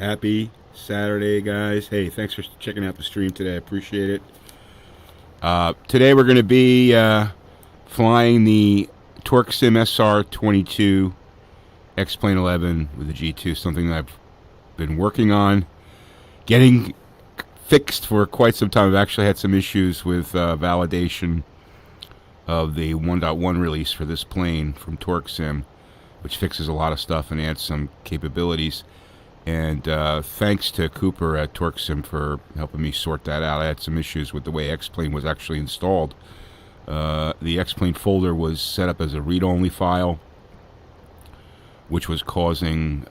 Happy Saturday, guys. Hey, thanks for checking out the stream today. I appreciate it. Today we're going to be flying the TorqueSim SR22 X-Plane 11 with the G2, something that I've been working on, getting fixed for quite some time. I've actually had some issues with validation of the 1.1 release for this plane from TorqueSim, which fixes a lot of stuff and adds some capabilities. And thanks to Cooper at TorqueSim for helping me sort that out. I had some issues with the way X-Plane was actually installed. The X-Plane folder was set up as a read-only file, which was causing,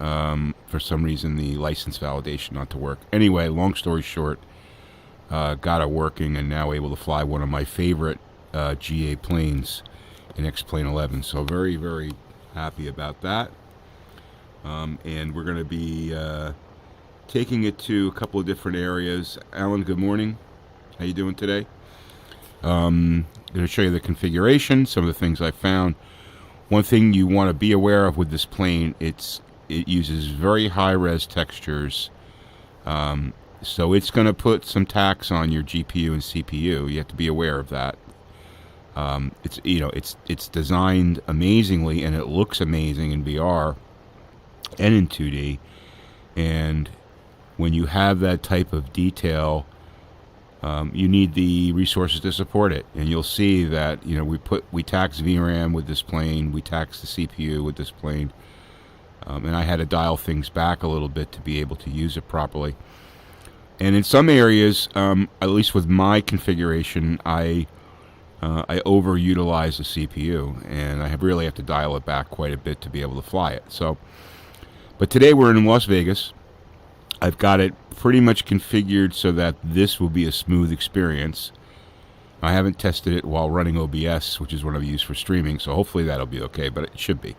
for some reason, the license validation not to work. Anyway, long story short, got it working and now able to fly one of my favorite GA planes in X-Plane 11. So very, very happy about that. And we're going to be taking it to a couple of different areas. Alan, good morning. How you doing today? I'm going to show you the configuration, some of the things I found. One thing you want to be aware of with this plane, it uses very high-res textures. So it's going to put some tax on your GPU and CPU. You have to be aware of that. It's designed amazingly, and it looks amazing in VR and in 2D, and when you have that type of detail, you need the resources to support it. And you'll see that we tax VRAM with this plane, we tax the CPU with this plane, and I had to dial things back a little bit to be able to use it properly. And in some areas, at least with my configuration, I overutilize the CPU, and I really have to dial it back quite a bit to be able to fly it. But today we're in Las Vegas. I've got it pretty much configured so that this will be a smooth experience. I haven't tested it while running OBS, which is what I've used for streaming, so hopefully that'll be okay, but it should be.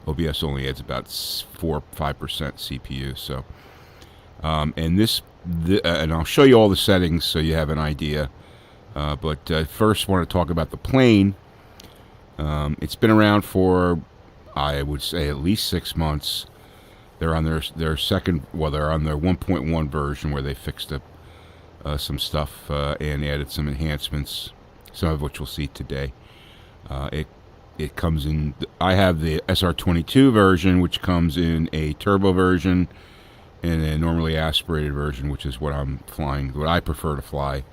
OBS only adds about 4 or 5% CPU, so. And I'll show you all the settings so you have an idea. But first I want to talk about the plane. It's been around for, I would say, at least 6 months. They're on their second, well, they're on their 1.1 version where they fixed up some stuff and added some enhancements, some of which we'll see today. It comes in, I have the SR22 version, which comes in a turbo version and a normally aspirated version, which is what I'm flying, what I prefer to fly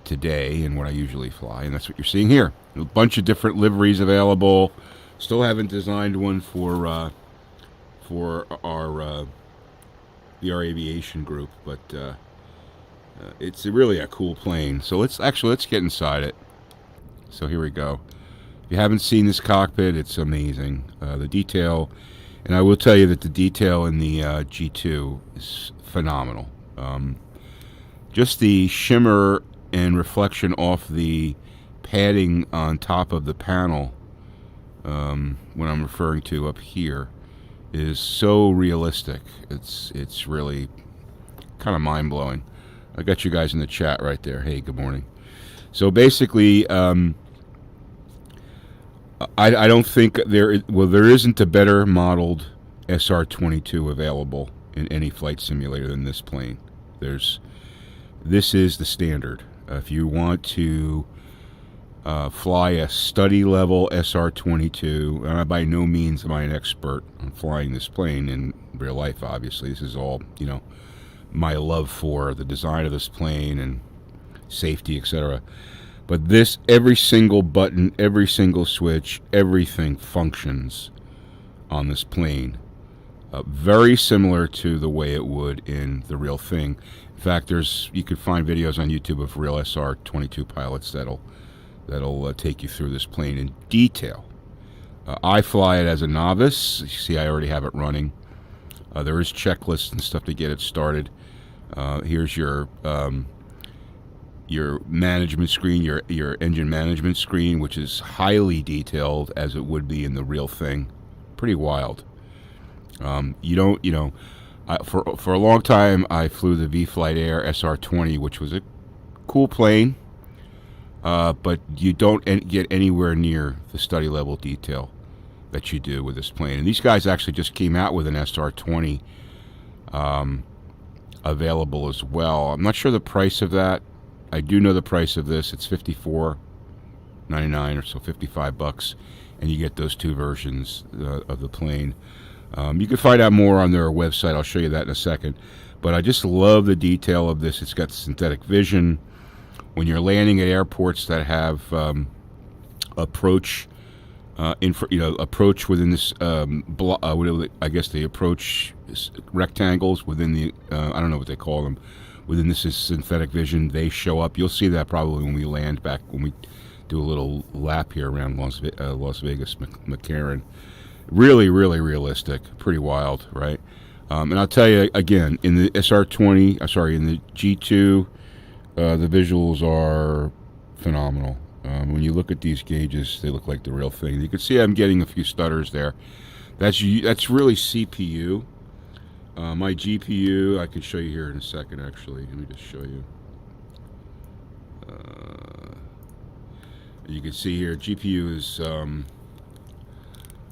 today and what I usually fly, and that's what you're seeing here. A bunch of different liveries available. Still haven't designed one for our VR aviation group, but it's really a cool plane. So let's get inside it. So here we go. If you haven't seen this cockpit, it's amazing. The detail, and I will tell you that the detail in the G2 is phenomenal. Just the shimmer and reflection off the padding on top of the panel, what I'm referring to up here, is so realistic. It's really kind of mind-blowing. I got you guys in the chat right there. Hey, good morning. So basically, I don't think there isn't a better modeled SR22 available in any flight simulator than this plane. This is the standard. If you want to fly a study level SR22, and by no means am I an expert on flying this plane in real life, obviously. This is all, my love for the design of this plane and safety, etc. But this, every single button, every single switch, everything functions on this plane. Very similar to the way it would in the real thing. In fact, you could find videos on YouTube of real SR22 pilots that'll take you through this plane in detail. I fly it as a novice. You see, I already have it running. There is checklists and stuff to get it started. Here's your management screen, your engine management screen, which is highly detailed as it would be in the real thing. Pretty wild. For a long time I flew the V-Flight Air SR20, which was a cool plane, but you don't get anywhere near the study level detail that you do with this plane. And these guys actually just came out with an SR20 available as well. I'm not sure the price of that. I do know the price of this. It's $54.99 or so, $55, and you get those two versions of the plane. You can find out more on their website. I'll show you that in a second. But I just love the detail of this. It's got synthetic vision. When you're landing at airports that have approach, approach within this, I guess the approach rectangles within the, I don't know what they call them, within this is synthetic vision. They show up. You'll see that probably when we land back, when we do a little lap here around Las Vegas, McCarran. Really, really realistic. Pretty wild, right? And I'll tell you again, in the in the G2, the visuals are phenomenal. When you look at these gauges, they look like the real thing. You can see I'm getting a few stutters there. That's really CPU. My GPU, I can show you here in a second. Actually, let me just show you. You can see here, GPU is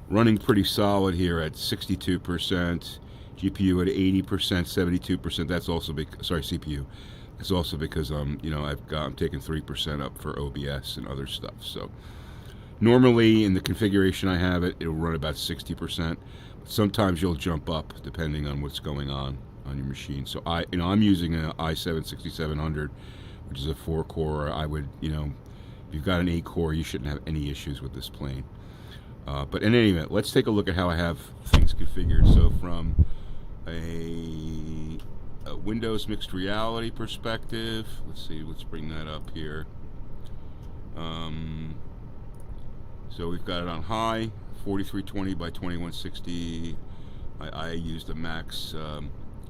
running pretty solid here at 62%. GPU at 80%, 72%. That's also CPU. It's also because I'm taking 3% up for OBS and other stuff. So normally in the configuration I have it'll run about 60%. But sometimes you'll jump up depending on what's going on your machine. So I'm using an i7-6700, which is a 4-core. I would, if you've got an 8-core, you shouldn't have any issues with this plane. But in any event, let's take a look at how I have things configured. So from a Windows mixed reality perspective, let's bring that up here. So we've got it on high, 4320 by 2160. I used a max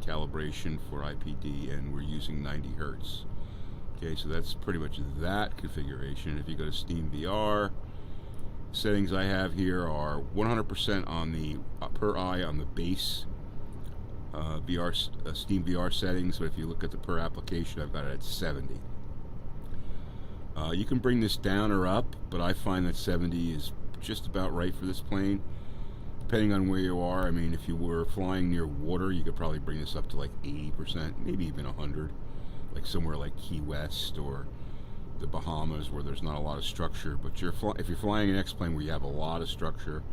calibration for IPD, and we're using 90 Hertz. Okay, so that's pretty much that configuration. If you go to Steam VR, settings I have here are 100% on the per eye on the base Steam VR settings, but if you look at the per application, I've got it at 70. You can bring this down or up, but I find that 70 is just about right for this plane, depending on where you are. I mean, if you were flying near water, you could probably bring this up to like 80%, maybe even 100, like somewhere like Key West or the Bahamas where there's not a lot of structure. But if you're flying an X-plane where you have a lot of structure,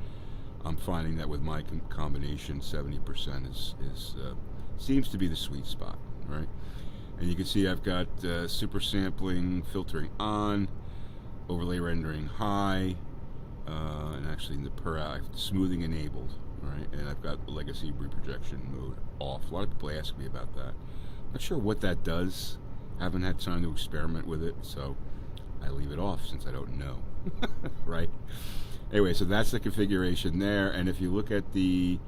I'm finding that with my combination, 70% seems to be the sweet spot, right? And you can see I've got super sampling, filtering on, overlay rendering high, and actually in the per eye, smoothing enabled, right? And I've got legacy reprojection mode off. A lot of people ask me about that. Not sure what that does. Haven't had time to experiment with it, so I leave it off since I don't know, right? Anyway, so that's the configuration there, and if you look at the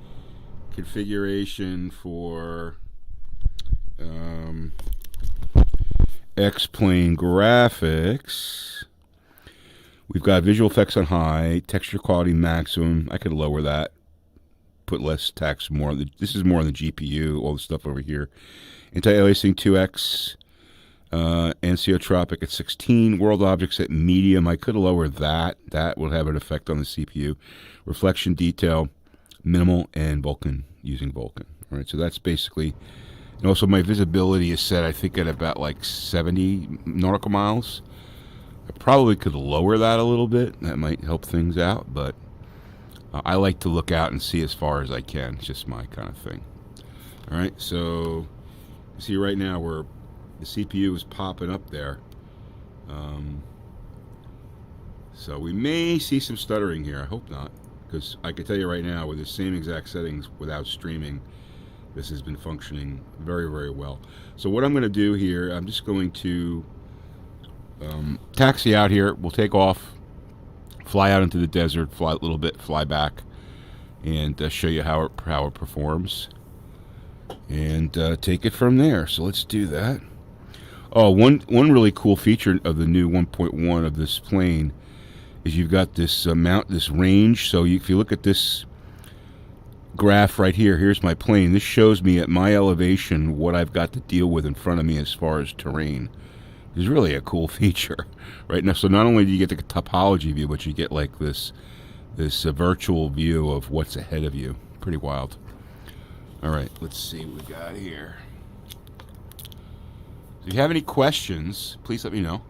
configuration for X-plane graphics, we've got visual effects on high, texture quality maximum. I could lower that, put less text, more. This is more on the GPU, all the stuff over here. Anti-aliasing 2x, Anesiotropic at 16, world objects at medium. I could lower that. That will have an effect on the CPU. Reflection detail, minimal, and Vulkan, using Vulkan. All right, so that's basically, and also my visibility is set, I think, at about like 70 nautical miles. I probably could lower that a little bit. That might help things out, but I like to look out and see as far as I can. It's just my kind of thing. All right, so you see right now where the CPU is popping up there. So we may see some stuttering here. I hope not, because I can tell you right now with the same exact settings without streaming, this has been functioning very, very well. So what I'm going to do here, I'm just going to taxi out here. We'll take off, fly out into the desert, fly a little bit, fly back, and show you how it performs, and take it from there. So let's do that. Oh, one really cool feature of the new 1.1 of this plane is you've got this this range. So if you look at this graph right here, here's my plane. This shows me at my elevation what I've got to deal with in front of me as far as terrain. It's really a cool feature, right? Now, so not only do you get the topology view, but you get like this virtual view of what's ahead of you. Pretty wild. All right, let's see what we got here. If you have any questions, please let me know.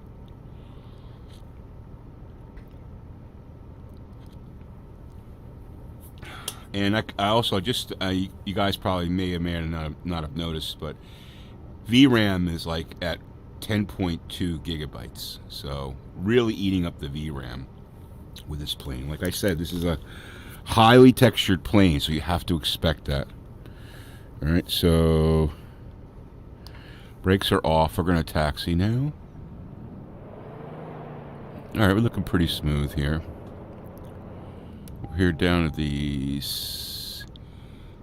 And I also just, you guys probably may or may not have noticed, but VRAM is like at 10.2 gigabytes. So really eating up the VRAM with this plane. Like I said, this is a highly textured plane, so you have to expect that. All right, so brakes are off. We're going to taxi now. All right, we're looking pretty smooth here. We're here down at the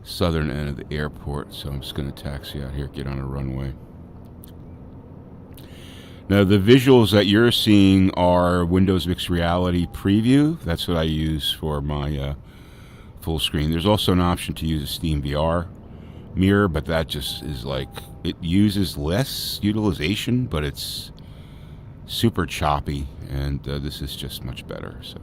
southern end of the airport, so I'm just going to taxi out here, get on a runway. Now, the visuals that you're seeing are Windows Mixed Reality Preview. That's what I use for my full screen. There's also an option to use a Steam VR mirror, but that just is like, it uses less utilization, but it's super choppy, and this is just much better. So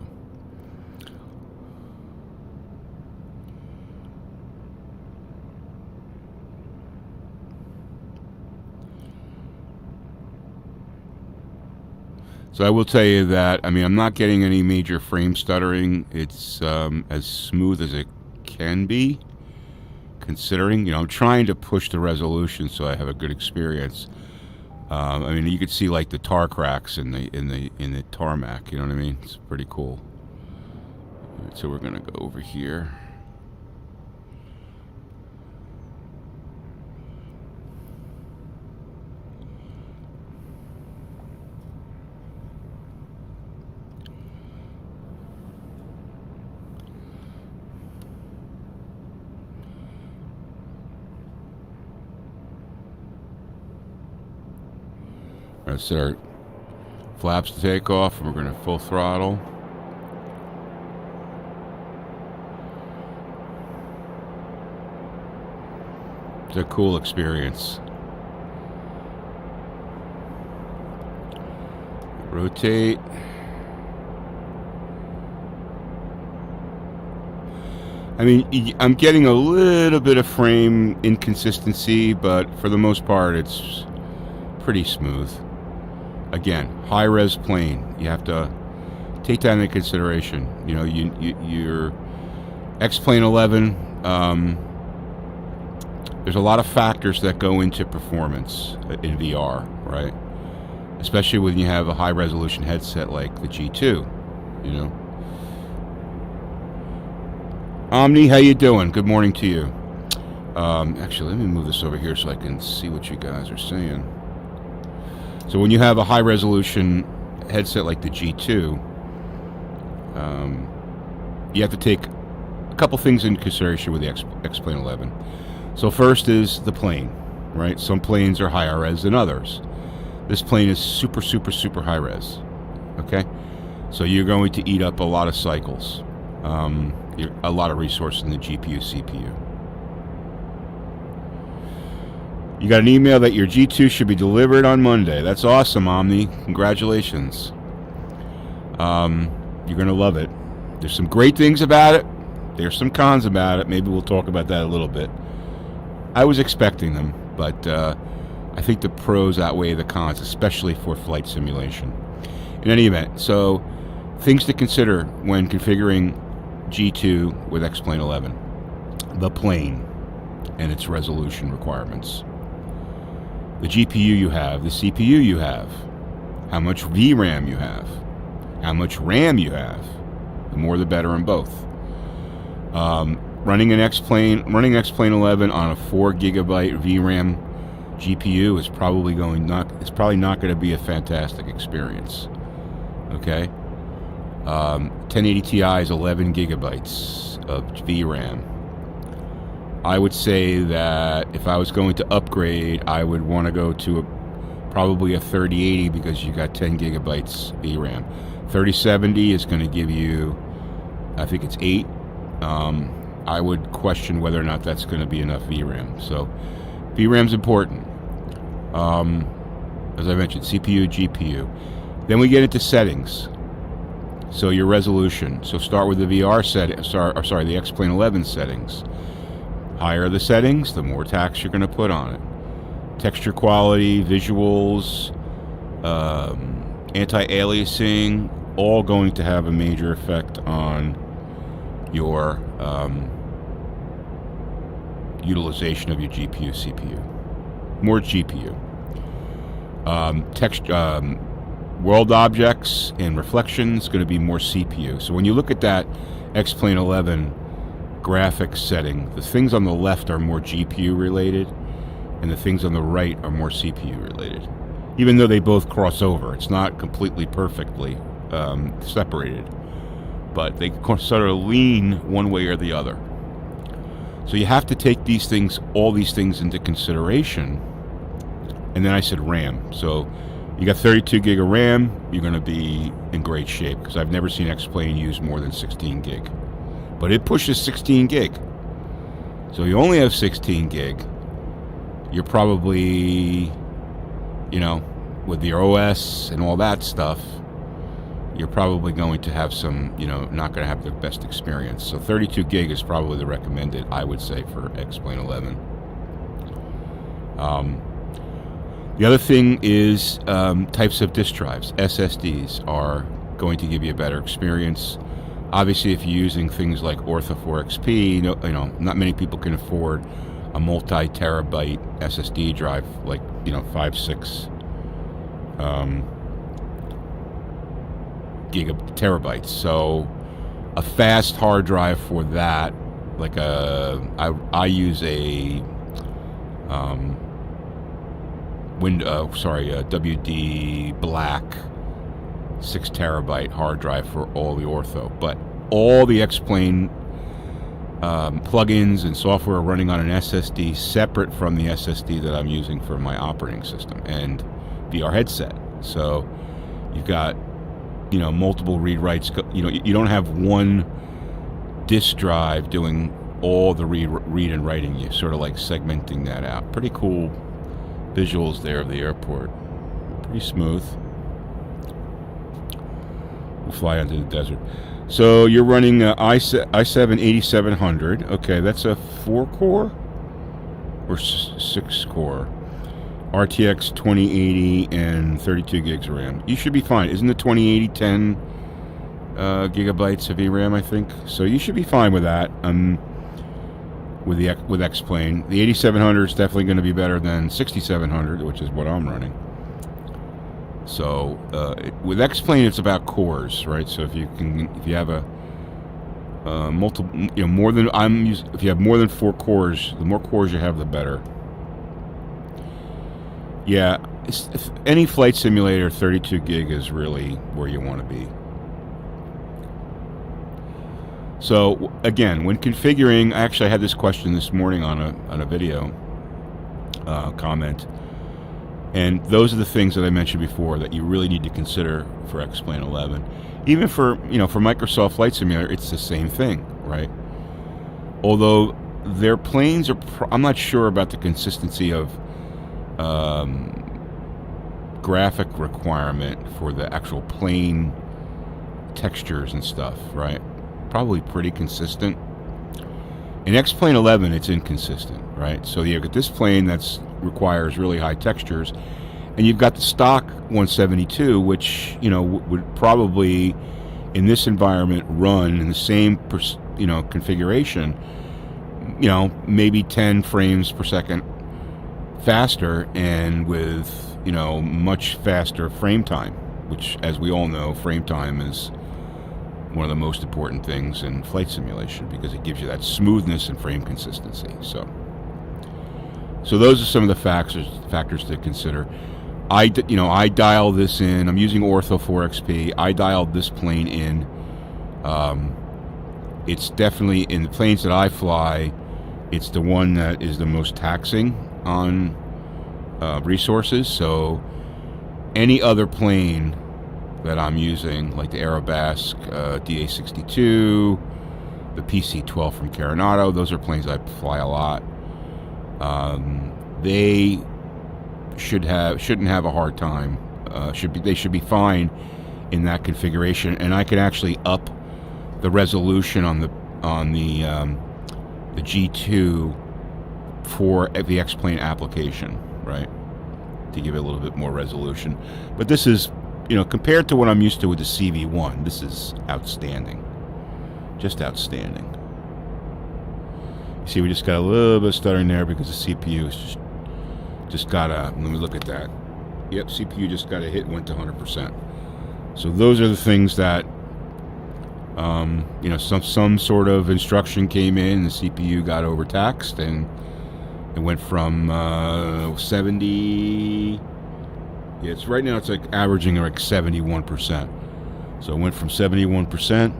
I will tell you that, I mean, I'm not getting any major frame stuttering. It's as smooth as it can be, considering, you know, I'm trying to push the resolution so I have a good experience. I mean, you could see like the tar cracks in the tarmac. You know what I mean? It's pretty cool. All right, so we're gonna go over here. Let's set our flaps to take off, and we're going to full throttle. It's a cool experience. Rotate. I mean, I'm getting a little bit of frame inconsistency, but for the most part, it's pretty smooth. Again, high-res plane. You have to take that into consideration. You know, your X-Plane 11, there's a lot of factors that go into performance in VR, right? Especially when you have a high-resolution headset like the G2, you know. Omni, how you doing? Good morning to you. Actually, let me move this over here so I can see what you guys are saying. So when you have a high-resolution headset like the G2, you have to take a couple things into consideration with the X-Plane 11. So first is the plane, right? Some planes are higher res than others. This plane is super, super, super high res, okay? So you're going to eat up a lot of cycles, a lot of resources in the GPU, CPU. You got an email that your G2 should be delivered on Monday. That's awesome, Omni. Congratulations. You're going to love it. There's some great things about it. There's some cons about it. Maybe we'll talk about that a little bit. I was expecting them, but I think the pros outweigh the cons, especially for flight simulation. In any event, so things to consider when configuring G2 with X-Plane 11. The plane and its resolution requirements. The GPU you have, the CPU you have, how much VRAM you have, how much RAM you have. The more the better in both. Running X-Plane 11 on a 4 gigabyte VRAM GPU is probably not going to be a fantastic experience. Okay, 1080 Ti is 11 gigabytes of VRAM. I would say that if I was going to upgrade, I would want to go to probably a 3080 because you got 10 gigabytes VRAM. 3070 is going to give you, I think it's 8. I would question whether or not that's going to be enough VRAM. So VRAM's important. As I mentioned, CPU, GPU. Then we get into settings. So your resolution. So start with the VR setting. The X-Plane 11 settings. Higher the settings, the more tax you're going to put on it. Texture quality, visuals, anti-aliasing, all going to have a major effect on your utilization of your GPU, CPU. More GPU. World objects and reflections going to be more CPU. So when you look at that X-Plane 11 graphics setting, the things on the left are more GPU related, and the things on the right are more CPU related. Even though they both cross over, it's not completely perfectly separated, but they sort of lean one way or the other. So you have to take these things, all these things into consideration. And then I said RAM. So you got 32 gig of RAM, you're going to be in great shape, because I've never seen X-Plane use more than 16 gig. But it pushes 16 gig. So you only have 16 gig. You're probably, you know, with your OS and all that stuff, you're probably going to have some, you know, not going to have the best experience. So 32 gig is probably the recommended, I would say, for X-Plane 11. The other thing is types of disk drives. SSDs are going to give you a better experience. Obviously, if you're using things like Ortho 4XP, you know, not many people can afford a multi-terabyte SSD drive, like, you know, 5-6 terabytes. So a fast hard drive for that, like I use a WD Black 6 terabyte hard drive for all the Ortho, but all the X-Plane plugins and software are running on an SSD separate from the SSD that I'm using for my operating system and VR headset. So you've got, you know, multiple read writes. You know, you don't have one disk drive doing all the read and writing. You're sort of like segmenting that out. Pretty cool visuals there of the airport. Pretty smooth. We'll fly onto the desert. So you're running i7 8700. Okay, that's a 4-core or 6-core. RTX 2080 and 32 gigs of RAM. You should be fine. Isn't the 2080 10 gigabytes of VRAM, I think? So you should be fine with that. With X-Plane. The 8700 is definitely going to be better than 6700, which is what I'm running. So with X-Plane, it's about cores, right? So if you have a multiple, you know, more than if you have more than 4 cores, the more cores you have, the better. Yeah, if any flight simulator, 32 gig is really where you want to be. So again, when configuring, actually I had this question this morning on a video comment, and those are the things that I mentioned before that you really need to consider for X-Plane 11. Even for, you know, for Microsoft Flight Simulator, it's the same thing, right? Although their planes are, I'm not sure about the consistency of graphic requirement for the actual plane textures and stuff, right? Probably pretty consistent. In X-Plane 11, it's inconsistent, right? So you've got this plane that requires really high textures, and you've got the stock 172, which, you know, would probably in this environment run in the same configuration, you know, maybe 10 frames per second faster, and with, you know, much faster frame time, which, as we all know, frame time is one of the most important things in flight simulation because it gives you that smoothness and frame consistency. So those are some of the factors to consider. I dial this in. I'm using Ortho 4XP. I dialed this plane in. It's definitely, in the planes that I fly, it's the one that is the most taxing on resources. So any other plane that I'm using, like the Aerobasque DA62, the PC-12 from Carenado, those are planes I fly a lot. They shouldn't have a hard time. They should be fine in that configuration, and I can actually up the resolution on the G2 for the X-Plane application, right? To give it a little bit more resolution. But this is, you know, compared to what I'm used to with the CV1, this is outstanding. Just outstanding. You see, we just got a little bit of stuttering there because the CPU is just got a, let me look at that. Yep, CPU just got a hit and went to 100%. So those are the things that, you know, some sort of instruction came in, the CPU got overtaxed, and it went from 70. Yeah, it's right now it's like averaging like 71%. So it went from 71%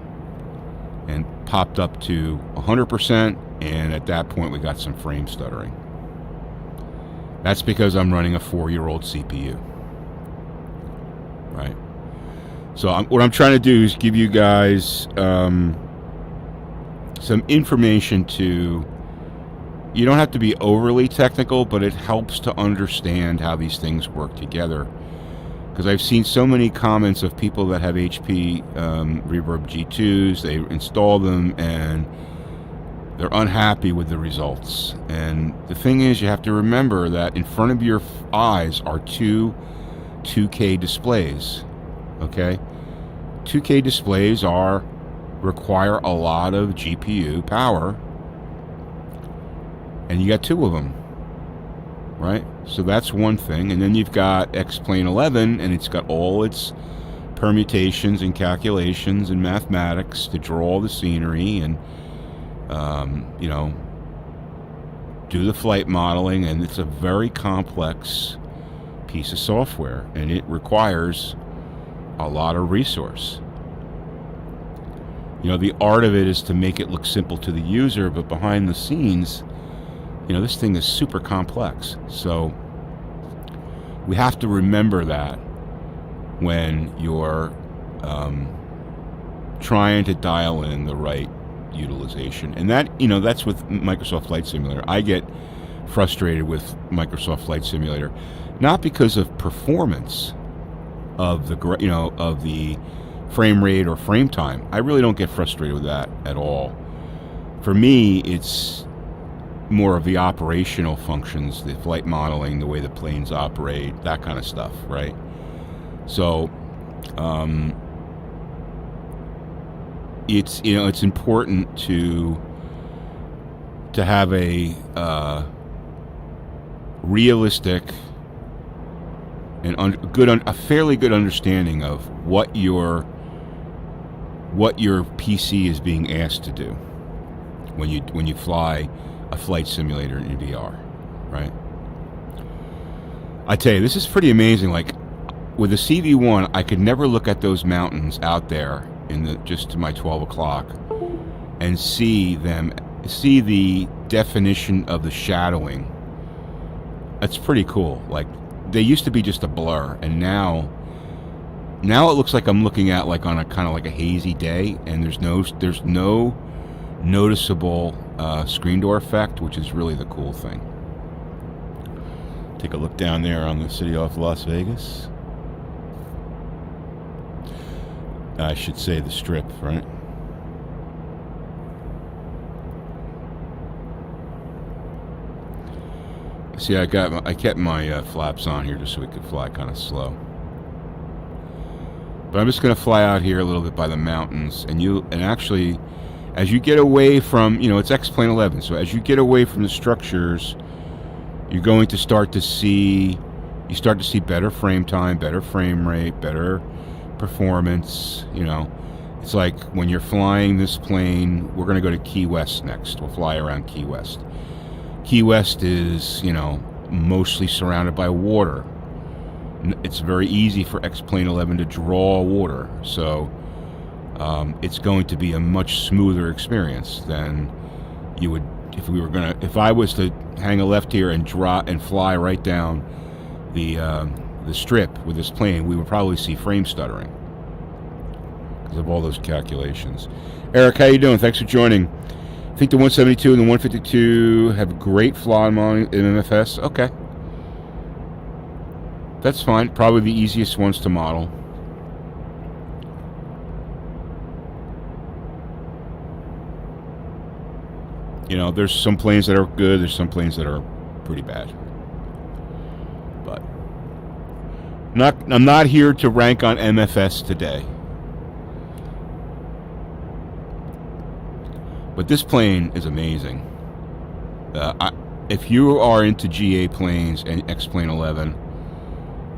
and popped up to 100%, and at that point we got some frame stuttering. That's because I'm running a 4-year-old CPU, right? So what I'm trying to do is give you guys some information to, you don't have to be overly technical, but it helps to understand how these things work together. Because I've seen so many comments of people that have HP Reverb G2s, they install them and they're unhappy with the results. And the thing is, you have to remember that in front of your eyes are two 2K displays, okay? 2K displays require a lot of GPU power, and you got two of them, right? So that's one thing. And then you've got X-Plane 11, and it's got all its permutations and calculations and mathematics to draw the scenery and you know, do the flight modeling, and it's a very complex piece of software, and it requires a lot of resource. You know, the art of it is to make it look simple to the user, but behind the scenes, you know, this thing is super complex. So we have to remember that when you're trying to dial in the right utilization. And that, you know, that's with Microsoft Flight Simulator. I get frustrated with Microsoft Flight Simulator, not because of performance of the, you know, of the frame rate or frame time. I really don't get frustrated with that at all. For me, it's more of the operational functions, the flight modeling, the way the planes operate, that kind of stuff, right? So it's, you know, it's important to have a realistic and a fairly good understanding of what your PC is being asked to do when you fly a flight simulator in VR, right? I tell you, this is pretty amazing. Like with the CV1, I could never look at those mountains out there just to my 12 o'clock and see the definition of the shadowing. That's pretty cool. Like they used to be just a blur, and now it looks like I'm looking at like on a kind of like a hazy day, and there's no noticeable screen door effect, which is really the cool thing. Take a look down there on the city of Las Vegas. I should say the Strip, right? See, I kept my flaps on here just so we could fly kind of slow. But I'm just going to fly out here a little bit by the mountains, and actually, as you get away from, you know, it's X-Plane 11, so as you get away from the structures, you're going to start to see better frame time, better frame rate, better performance. You know, it's like when you're flying this plane, we're going to go to Key West next. We'll fly around Key West. Key West is, you know, mostly surrounded by water. It's very easy for X-Plane 11 to draw water, so it's going to be a much smoother experience than you would if I was to hang a left here and fly right down the strip with this plane. We would probably see frame stuttering because of all those calculations. Eric, how you doing? Thanks for joining. I think the 172 and the 152 have great fly modeling in MFS. Okay, that's fine. Probably the easiest ones to model. You know, there's some planes that are good, there's some planes that are pretty bad. But I'm not here to rank on MFS today. But this plane is amazing. If you are into GA planes and X-Plane 11,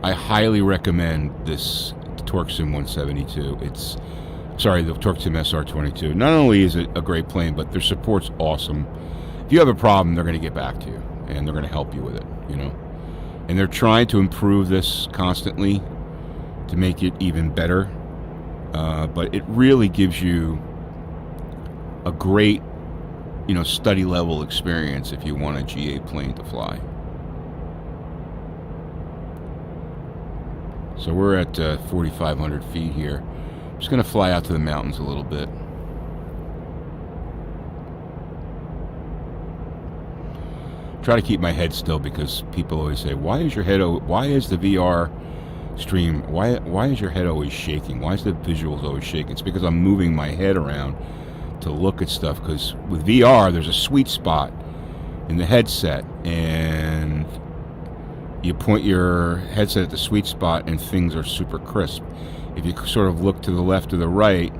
I highly recommend this TorqueSim 172. The TorqueSim SR22. Not only is it a great plane, but their support's awesome. If you have a problem, they're going to get back to you, and they're going to help you with it, you know. And they're trying to improve this constantly to make it even better. But it really gives you a great, you know, study level experience if you want a GA plane to fly. So we're at 4,500 feet here. I'm just going to fly out to the mountains a little bit. Try to keep my head still because people always say, why is the VR stream, why is your head always shaking? Why is the visuals always shaking? It's because I'm moving my head around to look at stuff, because with VR there's a sweet spot in the headset, and you point your headset at the sweet spot and things are super crisp. If you sort of look to the left or the right,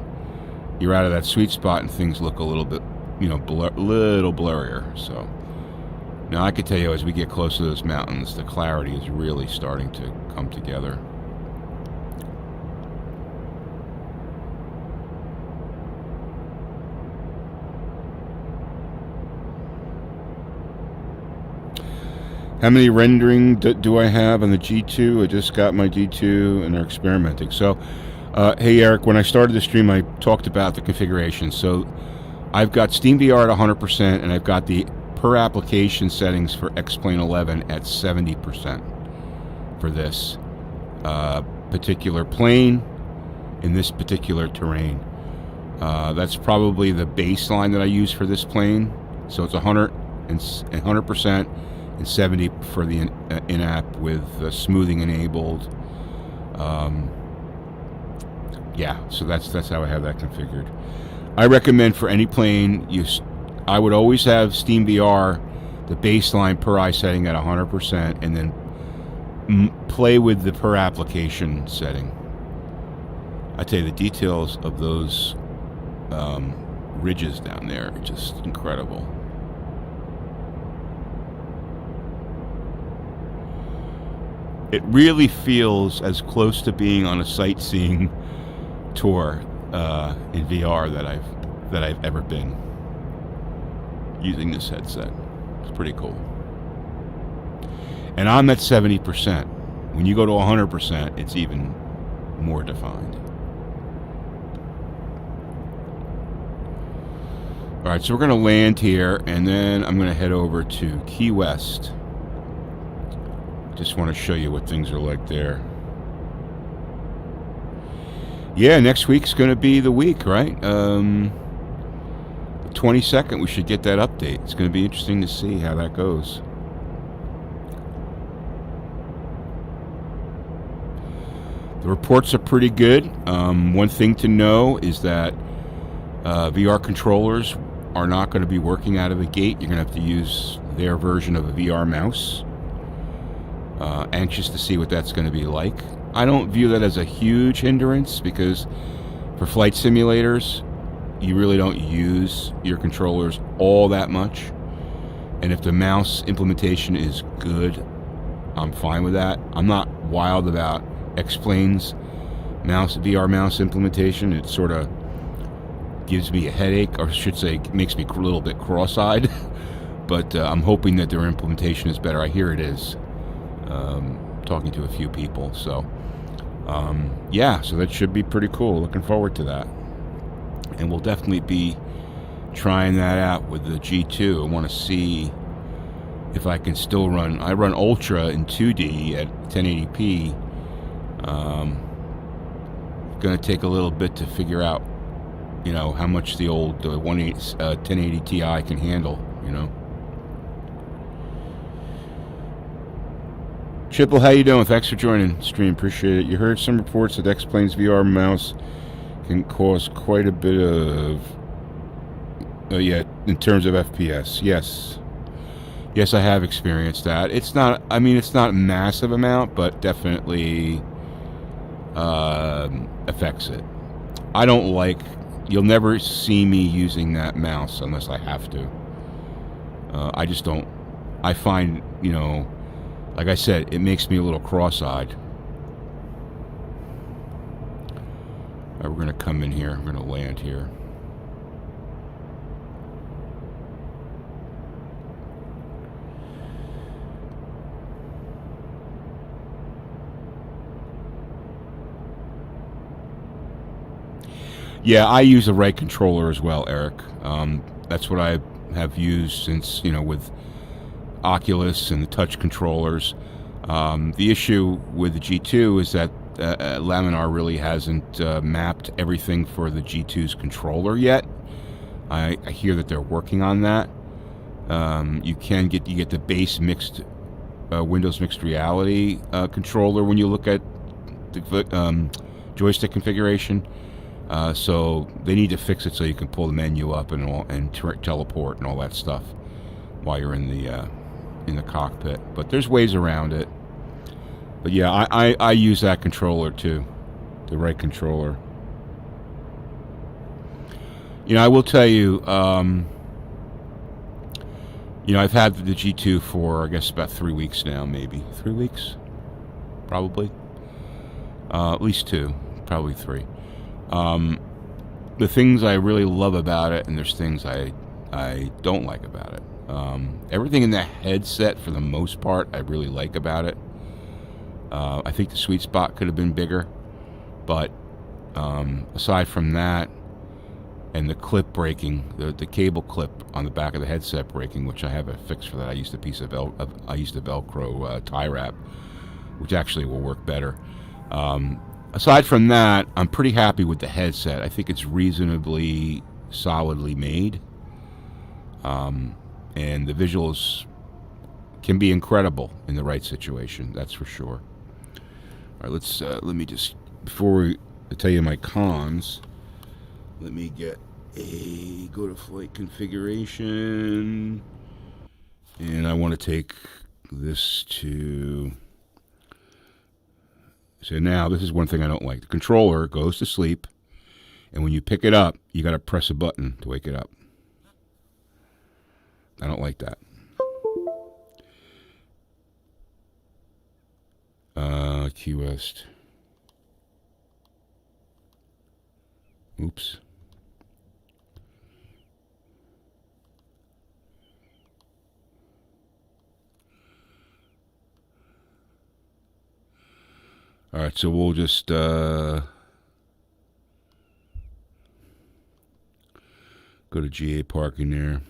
you're out of that sweet spot and things look a little bit, you know, little blurrier. So now I can tell you, as we get close to those mountains, the clarity is really starting to come together. How many rendering do I have on the G2? I just got my G2 and they're experimenting. So, hey Eric, when I started the stream, I talked about the configuration. So, I've got SteamVR at 100%, and I've got the per application settings for X-Plane 11 at 70% for this particular plane in this particular terrain. That's probably the baseline that I use for this plane. So it's 100% and 70 for the in-app with smoothing enabled. Yeah, so that's how I have that configured. I recommend for any plane, I would always have SteamVR, the baseline per eye setting at 100%, and then play with the per application setting. I tell you, the details of those ridges down there are just incredible. It really feels as close to being on a sightseeing tour in VR that I've ever been using this headset. It's pretty cool. And I'm at 70%. When you go to 100%, it's even more defined. Alright, so we're going to land here, and then I'm going to head over to Key West. Just want to show you what things are like there. Yeah, next week's going to be the week, right? The 22nd, we should get that update. It's going to be interesting to see how that goes. The reports are pretty good. One thing to know is that VR controllers are not going to be working out of the gate. You're going to have to use their version of a VR mouse. Anxious to see what that's going to be like. I don't view that as a huge hindrance, because for flight simulators, you really don't use your controllers all that much. And if the mouse implementation is good, I'm fine with that. I'm not wild about X-Plane's VR mouse implementation. It sort of gives me a headache, or I should say, makes me a little bit cross-eyed. But I'm hoping that their implementation is better. I hear it is. Talking to a few people, so yeah, so that should be pretty cool. Looking forward to that, and we'll definitely be trying that out with the G2. I want to see if I can still run. I run Ultra in 2D at 1080p. Going to take a little bit to figure out, you know, how much the old 1080 Ti can handle, you know. Triple, how you doing? Thanks for joining the stream. Appreciate it. You heard some reports that X-Plane's VR mouse can cause quite a bit of Yeah, in terms of FPS, yes. Yes, I have experienced that. It's not, I mean, it's not a massive amount, but definitely affects it. I don't like, you'll never see me using that mouse unless I have to. I just don't, I find, you know, like I said, it makes me a little cross-eyed. All right, we're going to come in here. We're going to land here. Yeah, I use the right controller as well, Eric. That's what I have used since, you know, with Oculus and the touch controllers. The issue with the G2 is that Laminar really hasn't mapped everything for the G2's controller yet. I hear that they're working on that. You get the base mixed Windows Mixed Reality controller when you look at the joystick configuration. So they need to fix it so you can pull the menu up and teleport and all that stuff while you're in the cockpit. But there's ways around it. But yeah, I use that controller too, the right controller. You know, I will tell you, you know, I've had the G2 for, I guess, about 3 weeks now, maybe. 3 weeks? Probably. At least 2, probably 3. The things I really love about it, and there's things I don't like about it. Everything in the headset, for the most part, I really like about it. I think the sweet spot could have been bigger, but aside from that, and the clip breaking, the cable clip on the back of the headset breaking, which I have a fix for that. I used a piece of Velcro tie wrap, which actually will work better. Aside from that, I'm pretty happy with the headset. I think it's reasonably solidly made, and the visuals can be incredible in the right situation. That's for sure. All right, let me just, before I tell you my cons, let me go to flight configuration, and I want to take this to. So now, this is one thing I don't like. The controller goes to sleep, and when you pick it up, you got to press a button to wake it up. I don't like that. Key West. Oops. All right, so we'll just go to GA parking there.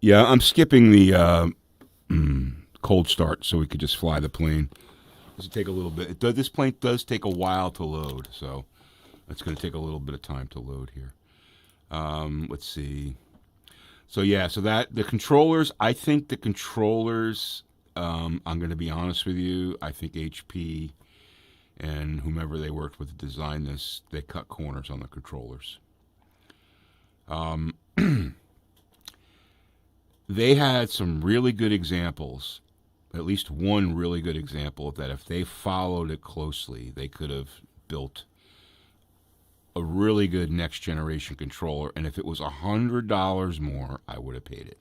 Yeah, I'm skipping the cold start so we could just fly the plane. This will take a little bit. This plane does take a while to load, so it's going to take a little bit of time to load here. Let's see. So yeah, so that the controllers. I think the controllers. I'm going to be honest with you. I think HP and whomever they worked with to design this, they cut corners on the controllers. They had some really good examples, at least one really good example, that if they followed it closely, they could have built a really good next generation controller. And if it was $100 more, I would have paid it.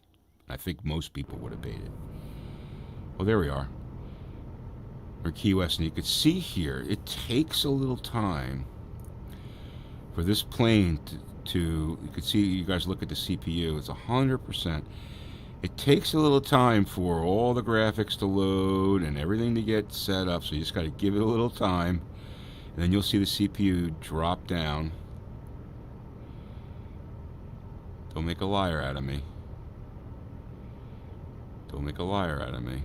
I think most people would have paid it. Well, there we are. Or Key West, and you can see here, it takes a little time for this plane to you can see, you guys look at the CPU, it's 100%. It takes a little time for all the graphics to load and everything to get set up, so you just got to give it a little time, and then you'll see the CPU drop down. Don't make a liar out of me. Don't make a liar out of me.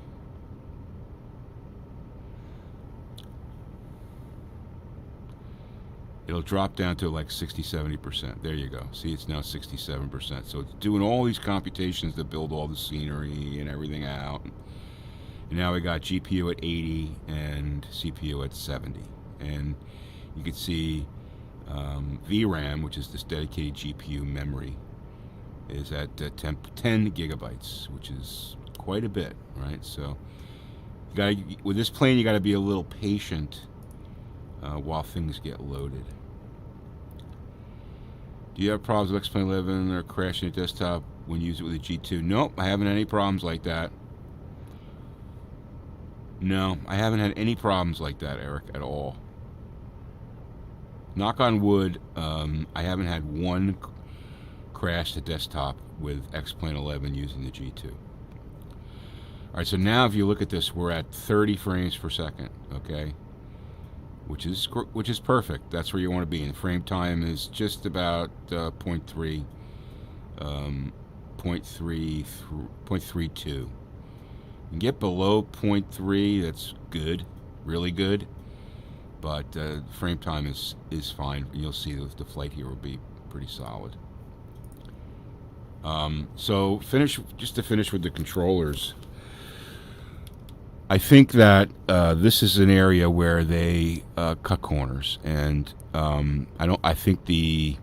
It'll drop down to like 60-70%. There you go. See, it's now 67%. So it's doing all these computations to build all the scenery and everything out. And now we got GPU at 80 and CPU at 70. And you can see VRAM, which is this dedicated GPU memory, is at 10 gigabytes, which is quite a bit, right? So you gotta, with this plane, you got to be a little patient while things get loaded. Do you have problems with X-Plane 11 or crashing your desktop when you use it with a G2? Nope, I haven't had any problems like that. No, I haven't had any problems like that, Eric, at all. Knock on wood, I haven't had one crash to desktop with X-Plane 11 using the G2. Alright, so now if you look at this, we're at 30 frames per second, okay? Which is perfect. That's where you want to be. And frame time is just about 0.32. You can get below 0.3, that's good, really good. But frame time is fine. You'll see the flight here will be pretty solid. So just to finish with the controllers, I think that this is an area where they cut corners, and I think the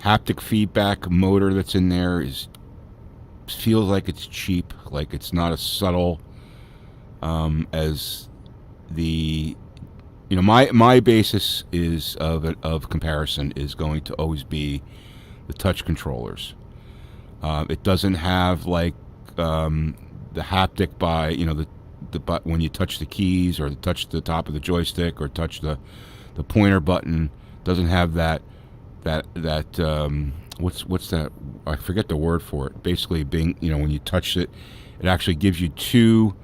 haptic feedback motor that's in there feels like it's cheap, like it's not as subtle as the, my basis is of comparison is going to always be the touch controllers. It doesn't have like the haptic by but when you touch the keys or touch the top of the joystick or touch the pointer button, doesn't have that what's that, I forget the word for it. Basically being, when you touch it, it actually gives you two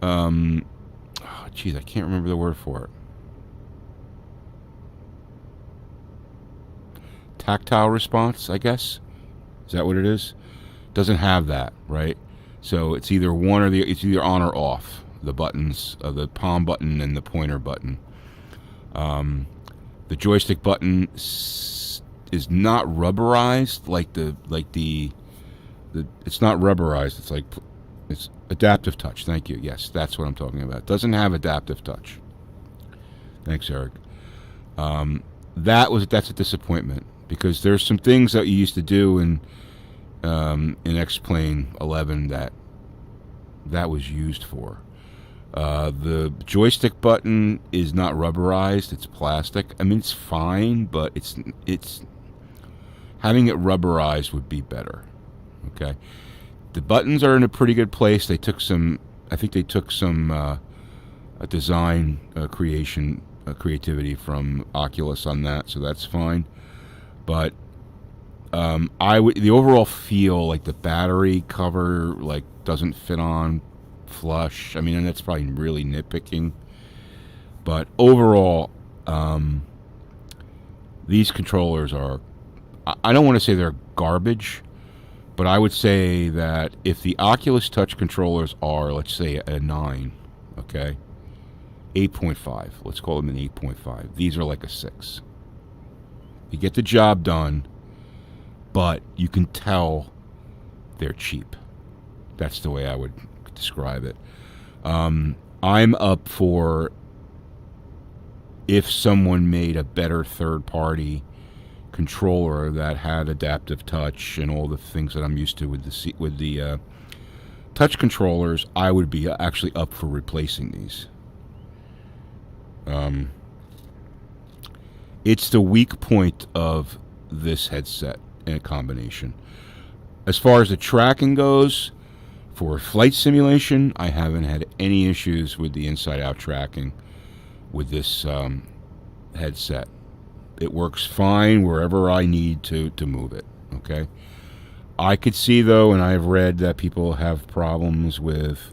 I can't remember the word for it. Tactile response, I guess. Is that what it is? Doesn't have that, right? So it's either it's either on or off, the buttons, the palm button and the pointer button. The joystick button is not rubberized it's not rubberized. It's adaptive touch. Thank you. Yes, that's what I'm talking about. It doesn't have adaptive touch. Thanks, Eric. That's a disappointment, because there's some things that you used to do in X-Plane 11 that was used for. The joystick button is not rubberized, it's plastic. I mean, it's fine, but it's having it rubberized would be better. Okay, the buttons are in a pretty good place. I think they took some design creativity from Oculus on that, so that's fine. But the overall feel, like the battery cover, doesn't fit on flush. I mean, and that's probably really nitpicking. But overall, these controllers are, I don't want to say they're garbage, but I would say that if the Oculus Touch controllers are, let's say, a 9, okay, 8.5, let's call them an 8.5. These are like a 6. You get the job done, but you can tell they're cheap. That's the way I would describe it. I'm up for if someone made a better third-party controller that had adaptive touch and all the things that I'm used to with the touch controllers, I would be actually up for replacing these. It's the weak point of this headset in a combination. As far as the tracking goes, for flight simulation, I haven't had any issues with the inside-out tracking with this headset. It works fine wherever I need to move it, okay? I could see, though, and I've read that people have problems with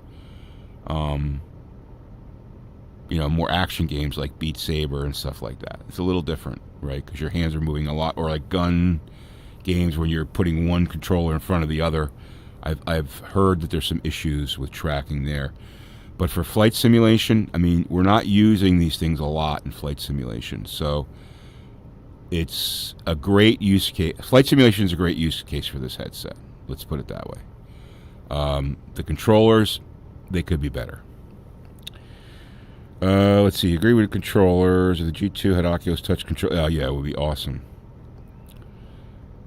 more action games like Beat Saber and stuff like that. It's a little different, right? Because your hands are moving a lot, or like gun games when you're putting one controller in front of the other. I've heard that there's some issues with tracking there. But for flight simulation, I mean, we're not using these things a lot in flight simulation, so it's a great use case. Flight simulation is a great use case for this headset. Let's put it that way. The controllers, they could be better. Let's see. Agree with the controllers. If the G2 had Oculus Touch control. Oh, yeah, it would be awesome.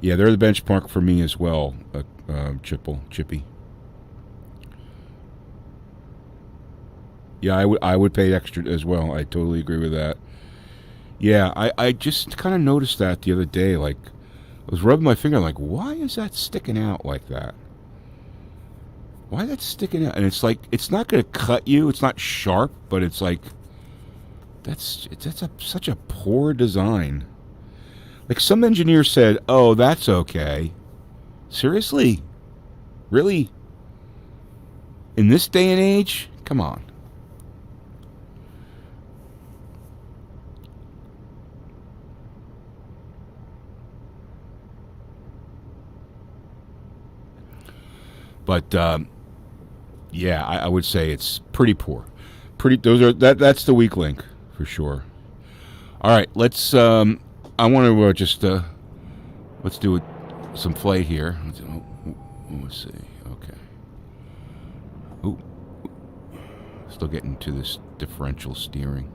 Yeah, they're the benchmark for me as well, Chippy. Yeah, I would pay extra as well. I totally agree with that. Yeah, I just kind of noticed that the other day. Like, I was rubbing my finger, like, why is that sticking out like that? Why is that sticking out? And it's like, it's not going to cut you. It's not sharp, but it's like, that's such a poor design. Like, some engineer said, oh, that's okay. Seriously? Really? In this day and age? Come on. But, yeah, I would say it's pretty poor. That's the weak link, for sure. All right, let's, I want to just, let's do some flight here. Let's see, okay. Ooh, still getting to this differential steering.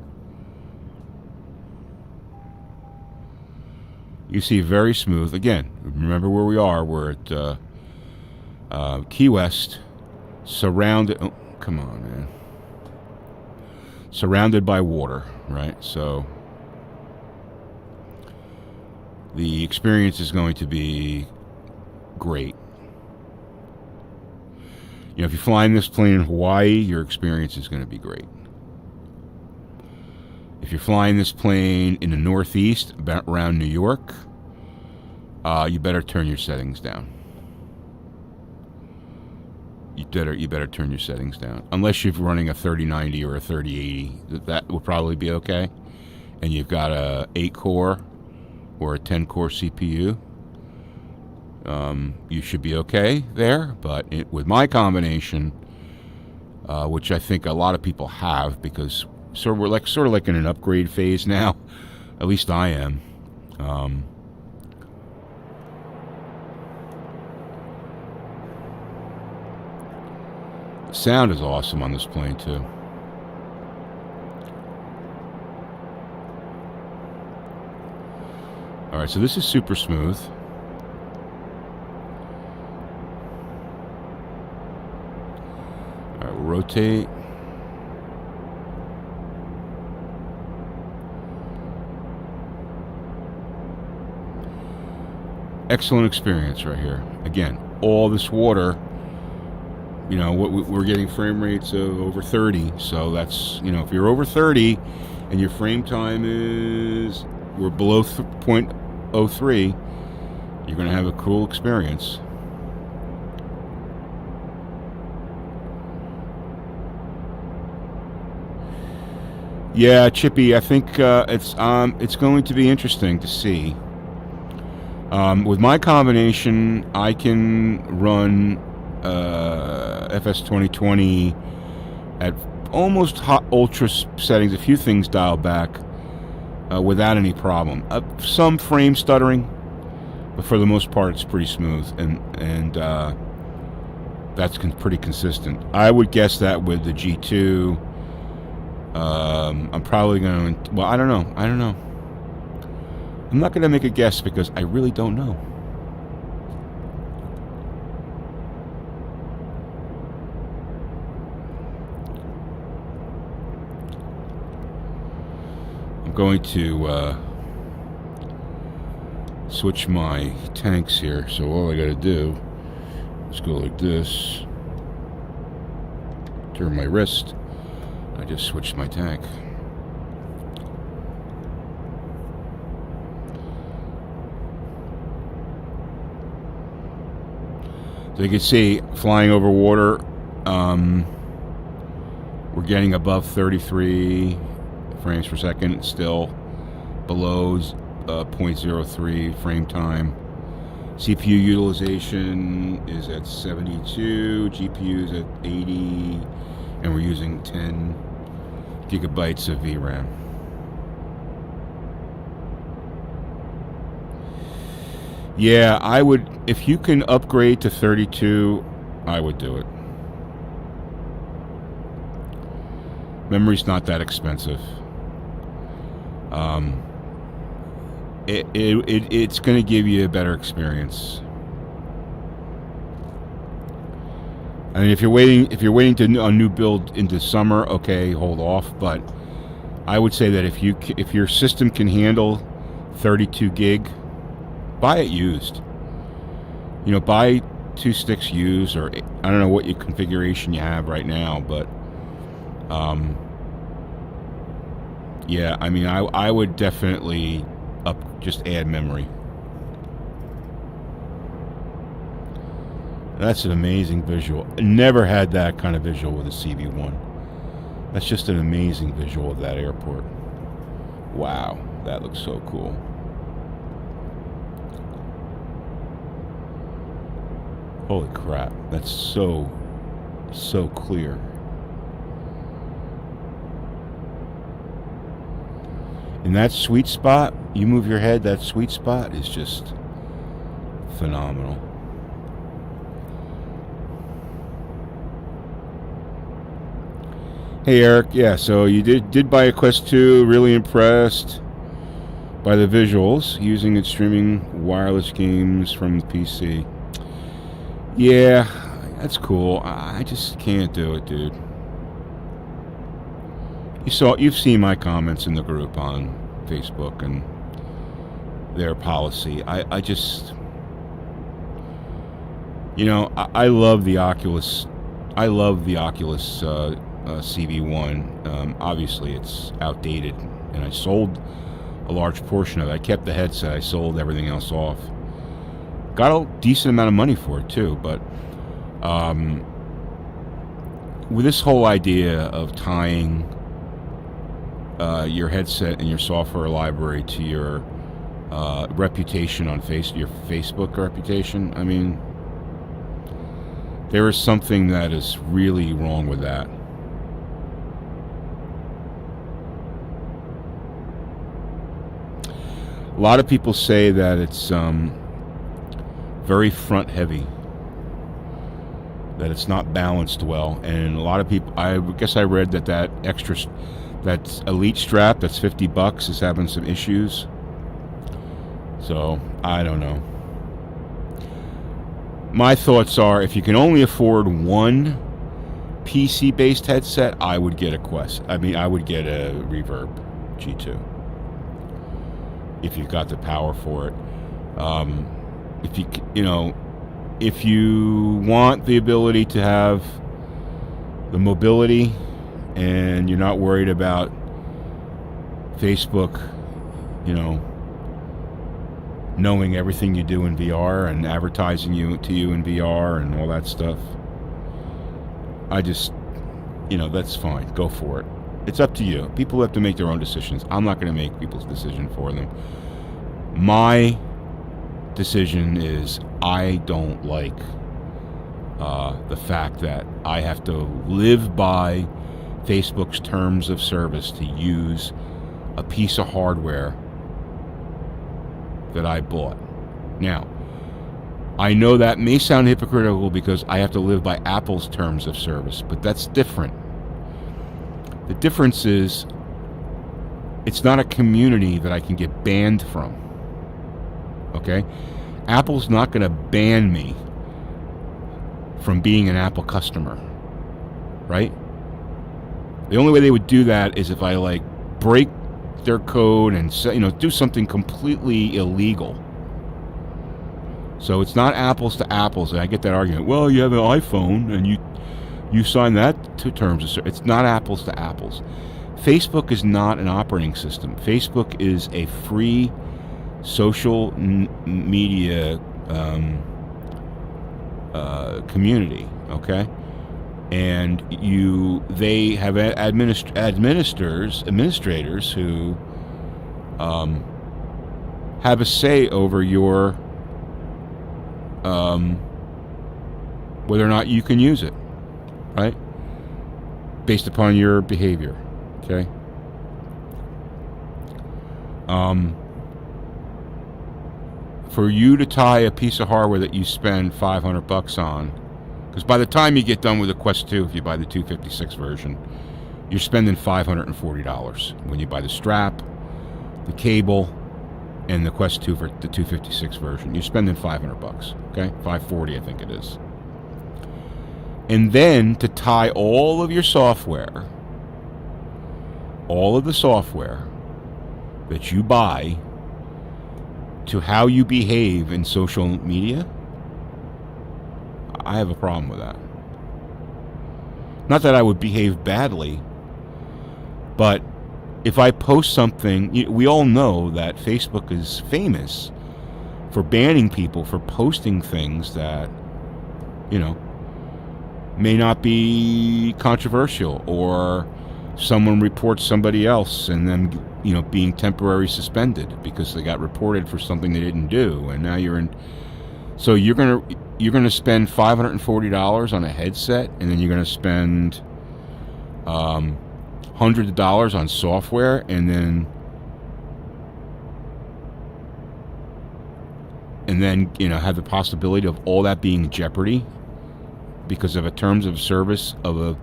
You see very smooth. Again, remember where we are. We're at Key West, surrounded, oh, come on, man. Surrounded by water, right? So the experience is going to be great. You know, if you're flying this plane in Hawaii, your experience is going to be great. If you're flying this plane in the Northeast, around New York, you better turn your settings down. You better turn your settings down. Unless you're running a 3090 or a 3080, that will probably be okay. And you've got a 8-core or a 10-core CPU. You should be okay there. But with my combination, which I think a lot of people have, because we're sort of like in an upgrade phase now. At least I am. The sound is awesome on this plane too. Alright, so this is super smooth. Alright, we'll rotate. Excellent experience right here. Again, all this water. You know, we're getting frame rates of over 30, so that's, you know, if you're over 30 and your frame time is, we're below 0.03, you're going to have a cool experience. Yeah, Chippy, I think it's going to be interesting to see. With my combination, I can run FS 2020 at almost hot ultra settings, a few things dialed back, without any problem. Some frame stuttering, but for the most part it's pretty smooth, and that's pretty consistent. I would guess that with the G2, I'm probably going to, well, I don't know. I'm not going to make a guess because I really don't know. I'm going to switch my tanks here, so all I got to do is go like this, turn my wrist, I just switched my tank. So you can see, flying over water, we're getting above 33 frames per second, still below 0.03 frame time. CPU utilization is at 72, GPU is at 80, and we're using 10 gigabytes of VRAM. Yeah, I would, if you can upgrade to 32, I would do it. Memory's not that expensive. It's going to give you a better experience. I mean, if you're waiting to a new build into summer, okay, hold off. But I would say that if your system can handle 32 gig, buy it used. You know, buy 2 sticks used, or I don't know what your configuration you have right now, but yeah, I mean, I would definitely just add memory. That's an amazing visual. Never had that kind of visual with a CV1. That's just an amazing visual of that airport. Wow, that looks so cool. Holy crap, that's so clear. In that sweet spot, you move your head, that sweet spot is just phenomenal. Hey Eric, yeah, so you did buy a Quest 2, really impressed by the visuals, using it streaming wireless games from the PC. Yeah, that's cool. I just can't do it, dude. You've seen my comments in the group on Facebook and their policy. I just, you know, I love the Oculus. I love the Oculus CV1. Obviously, it's outdated, and I sold a large portion of it. I kept the headset. I sold everything else off. Got a decent amount of money for it too, but with this whole idea of tying your headset and your software library to your reputation on your Facebook reputation, I mean, there is something that is really wrong with that. A lot of people say that it's very front heavy, that it's not balanced well, and a lot of people, I guess I read that that elite strap that's $50 is having some issues. So I don't know. My thoughts are, if you can only afford one PC based headset, I would get a I would get a Reverb G2 if you've got the power for it. If you want the ability to have the mobility and you're not worried about Facebook, knowing everything you do in VR and advertising to you in VR and all that stuff, that's fine. Go for it. It's up to you. People have to make their own decisions. I'm not going to make people's decision for them. My decision is, I don't like the fact that I have to live by Facebook's terms of service to use a piece of hardware that I bought. Now, I know that may sound hypocritical because I have to live by Apple's terms of service, but that's different. The difference is, it's not a community that I can get banned from. Okay? Apple's not going to ban me from being an Apple customer. Right? The only way they would do that is if I break their code and do something completely illegal. So it's not apples to apples. And I get that argument. Well, you have an iPhone and you sign that to terms of service. It's not apples to apples. Facebook is not an operating system. Facebook is a free social media community. Okay. And they have administrators who have a say over your whether or not you can use it, right? Based upon your behavior, okay? For you to tie a piece of hardware that you spend $500 on, because by the time you get done with the Quest 2, if you buy the 256 version, you're spending $540 when you buy the strap, the cable, and the Quest 2 for the 256 version. You're spending $500, okay? $540, I think it is. And then to tie all of your software, all of the software that you buy to how you behave in social media, I have a problem with that. Not that I would behave badly, but if I post something, we all know that Facebook is famous for banning people for posting things that, you know, may not be controversial, or someone reports somebody else and then, you know, being temporarily suspended because they got reported for something they didn't do, and now you're in. So you're gonna spend $540 on a headset, and then you're gonna spend hundreds of dollars on software, and then you know, have the possibility of all that being in jeopardy because of the terms of service of a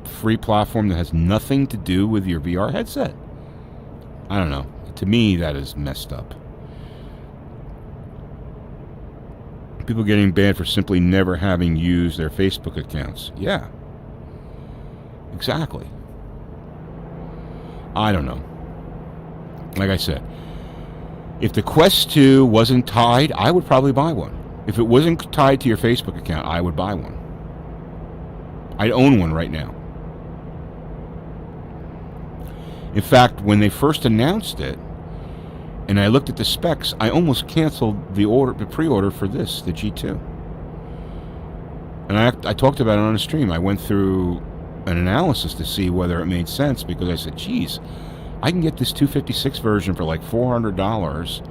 free platform that has nothing to do with your VR headset. I don't know. To me, that is messed up. People getting banned for simply never having used their Facebook accounts. Yeah. Exactly. I don't know. Like I said, if the Quest 2 wasn't tied, I would probably buy one. If it wasn't tied to your Facebook account, I would buy one. I'd own one right now. In fact, when they first announced it, and I looked at the specs, I almost canceled the pre-order for this, the G2. And I talked about it on a stream. I went through an analysis to see whether it made sense, because I said, geez, I can get this 256 version for like $400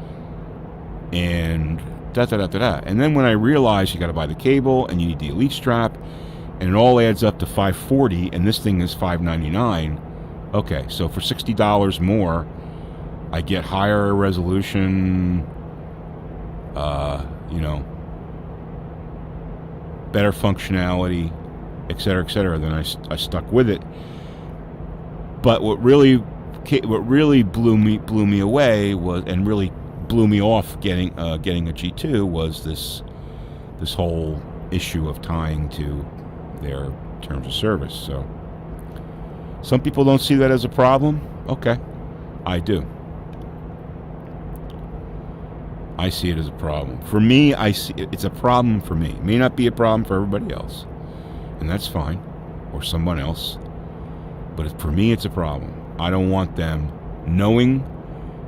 and da-da-da-da-da. And then when I realized you got to buy the cable and you need the Elite strap, and it all adds up to $540, and this thing is $599. Okay, so for $60 more, I get higher resolution, you know, better functionality, etc., etc. Then I stuck with it. But what really blew me away was, and really blew me off getting a G2, was this whole issue of tying to their terms of service. So some people don't see that as a problem. Okay, I do. I see it as a problem. For me, I see it's a problem for me. It may not be a problem for everybody else, and that's fine, or someone else. But for me, it's a problem. I don't want them knowing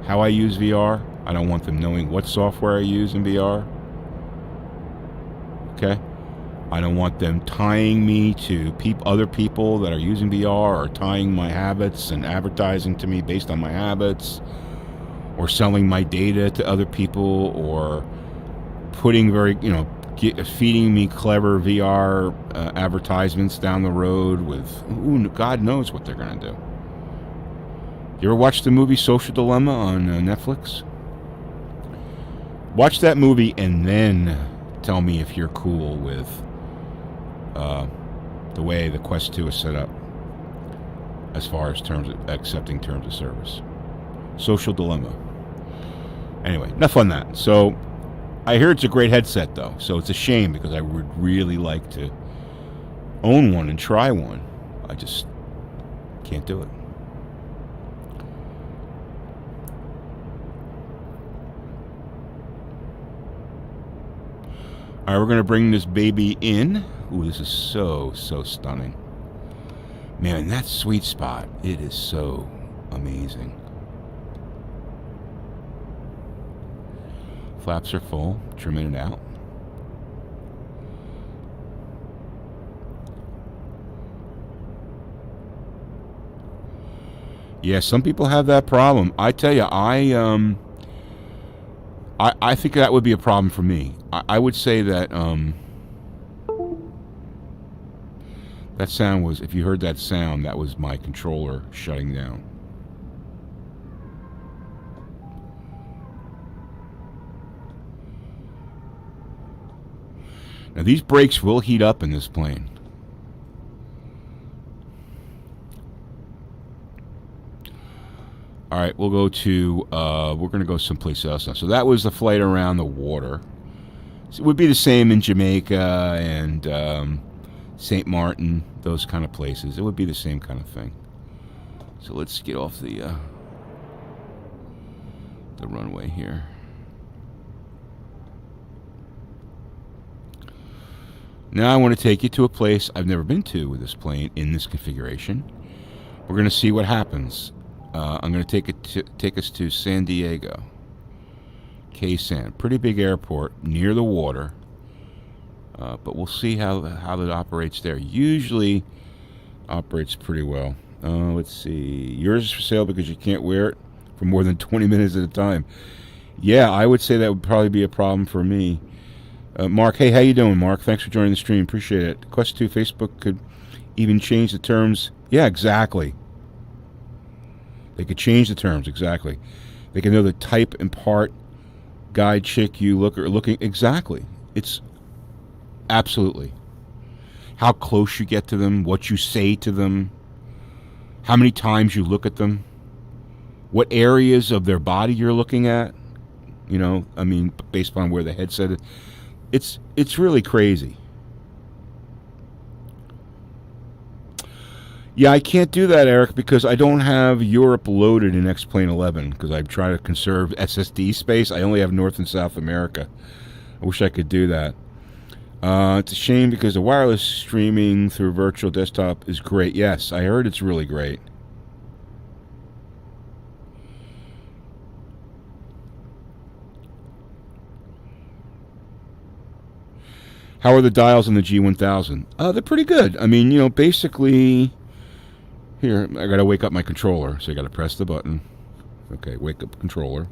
how I use VR. I don't want them knowing what software I use in VR. Okay? I don't want them tying me to other people that are using VR, or tying my habits and advertising to me based on my habits, or selling my data to other people, or putting feeding me clever VR advertisements down the road with, God knows what they're going to do. You ever watch the movie Social Dilemma on Netflix? Watch that movie and then tell me if you're cool with the way the Quest 2 is set up as far as accepting terms of service. Social Dilemma. Anyway, enough on that. So I hear it's a great headset, though, so it's a shame, because I would really like to own one and try one. I just can't do it. All right, we're going to bring this baby in. Ooh, this is so stunning. Man, that sweet spot, it is so amazing. Flaps are full, trimming it out. Yeah, some people have that problem. I tell you, I think that would be a problem for me. I would say that that sound was, if you heard that sound, that was my controller shutting down. Now, these brakes will heat up in this plane. All right, we'll go to, we're going to go someplace else now. So that was the flight around the water. So it would be the same in Jamaica and St. Martin, those kind of places. It would be the same kind of thing. So let's get off the runway here. Now I want to take you to a place I've never been to with this plane in this configuration. We're going to see what happens. I'm going to take us to San Diego. K-San, pretty big airport near the water, but we'll see how it operates there. Usually operates pretty well. Let's see. Yours is for sale because you can't wear it for more than 20 minutes at a time. Yeah, I would say that would probably be a problem for me. Mark, hey, how you doing, Mark? Thanks for joining the stream. Appreciate it. Quest 2 Facebook could even change the terms. Yeah, exactly. They could change the terms, exactly. They can know the type and part, guide, chick you look or looking. Exactly. It's absolutely. How close you get to them, what you say to them, how many times you look at them, what areas of their body you're looking at. You know, I mean, based upon where the headset is. It's really crazy. Yeah, I can't do that, Eric, because I don't have Europe loaded in X-Plane 11 because I try to conserve SSD space. I only have North and South America. I wish I could do that. It's a shame because the wireless streaming through virtual desktop is great. Yes, I heard it's really great. How are the dials on the G1000? They're pretty good. I mean, you know, basically... Here, I gotta wake up my controller, so I gotta press the button. Okay, wake up controller.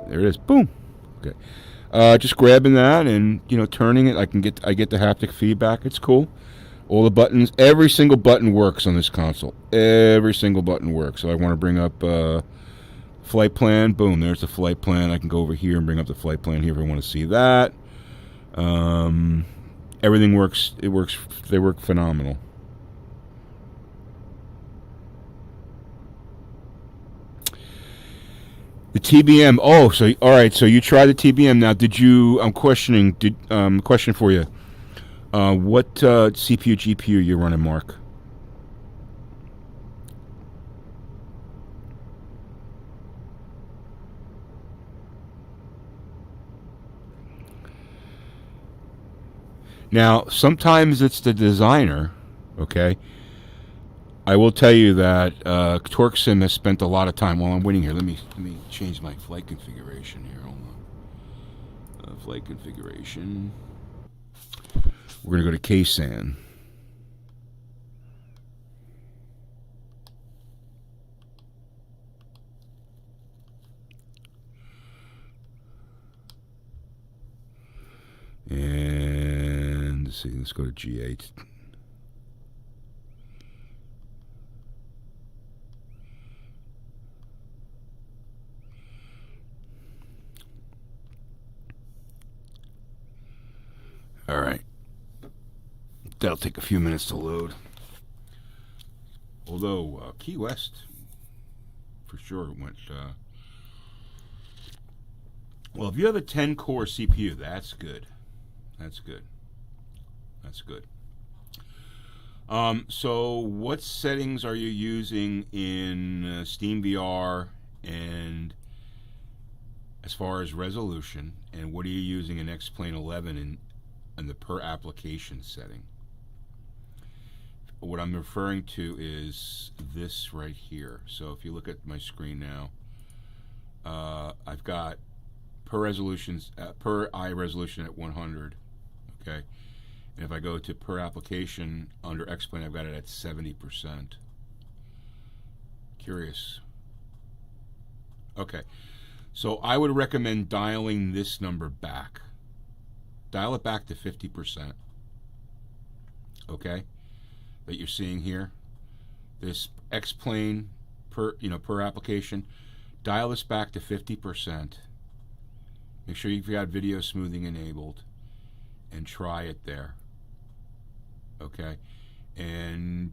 There it is. Boom. Okay. Just grabbing that and, you know, turning it. I get the haptic feedback. It's cool. All the buttons, every single button works on this console. Every single button works. So I want to bring up flight plan. Boom, there's the flight plan. I can go over here and bring up the flight plan here if I want to see that. Everything works. It works. They work phenomenal. The TBM. Oh, so all right. So you tried the TBM. Now, did you? I'm questioning. Question for you. What CPU GPU you're running, Mark? Now, sometimes it's the designer. Okay. I will tell you that TorqueSim has spent a lot of time while I'm waiting here. Let me change my flight configuration here. Hold on. Flight configuration. We're going to go to K-San. And let's see, let's go to G8. All right. That'll take a few minutes to load. Although Key West, for sure, went... well, if you have a 10-core CPU, that's good. That's good. That's good. So what settings are you using in SteamVR and as far as resolution, and what are you using in X-Plane 11 in the per application setting? What I'm referring to is this right here. So if you look at my screen now, I've got per eye resolution at 100. Okay, and if I go to per application under X-Plane, I've got it at 70%. Curious. Okay, so I would recommend dialing this number back. Dial it back to 50%. Okay, that you're seeing here. This X-Plane per application. Dial this back to 50%. Make sure you've got video smoothing enabled, and try it there. Okay, and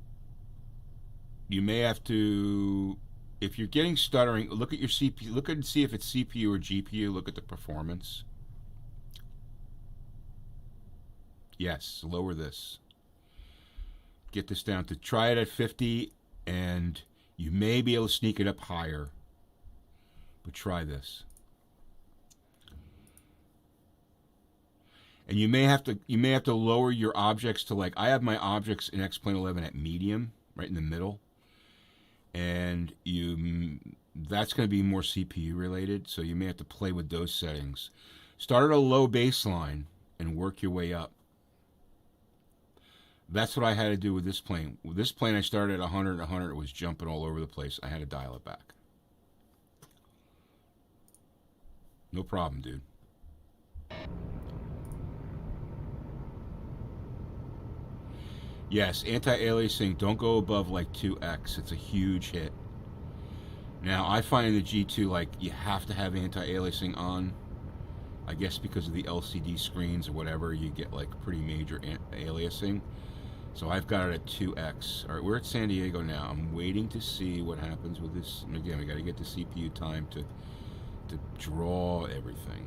you may have to. if you're getting stuttering, look at your CPU. Look at and see if it's CPU or GPU. Look at the performance. Yes, lower this. Get this down to, try it at 50, and you may be able to sneak it up higher. But try this. And you may have to lower your objects to, like, I have my objects in X-Plane 11 at medium, right in the middle. And that's going to be more CPU related, so you may have to play with those settings. Start at a low baseline and work your way up. That's what I had to do with this plane. With this plane, I started at 100, 100. It was jumping all over the place. I had to dial it back. No problem, dude. Yes, anti-aliasing, don't go above like 2x. It's a huge hit. Now, I find in the G2, like, you have to have anti-aliasing on. I guess because of the LCD screens or whatever, you get like pretty major aliasing. So I've got it at 2x. All right, we're at San Diego now. I'm waiting to see what happens with this. And again, we got to get the CPU time to draw everything.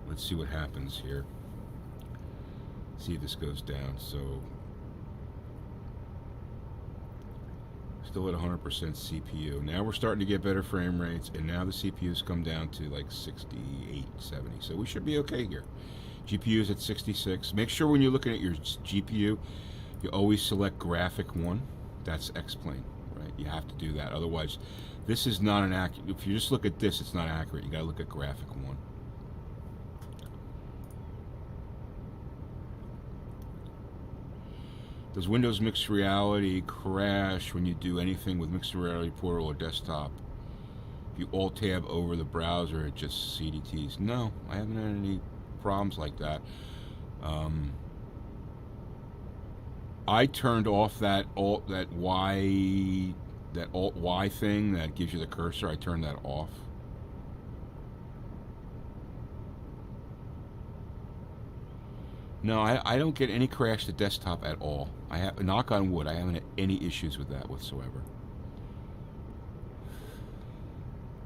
Let's see what happens here. See if this goes down. So still at 100% CPU. Now we're starting to get better frame rates, and now the CPU's come down to like 68, 70. So we should be okay here. GPU is at 66. Make sure when you're looking at your GPU, you always select graphic 1. That's X-Plane, right? You have to do that. Otherwise, this is not an accurate. If you just look at this, it's not accurate. You got to look at graphic 1. Does Windows Mixed Reality crash when you do anything with Mixed Reality Portal or desktop? If you Alt-Tab over the browser, it just CDTs. No, I haven't had any problems like that. I turned off that Alt Y thing that gives you the cursor. I turned that off. No, I don't get any crash to desktop at all. I have, knock on wood, I haven't had any issues with that whatsoever.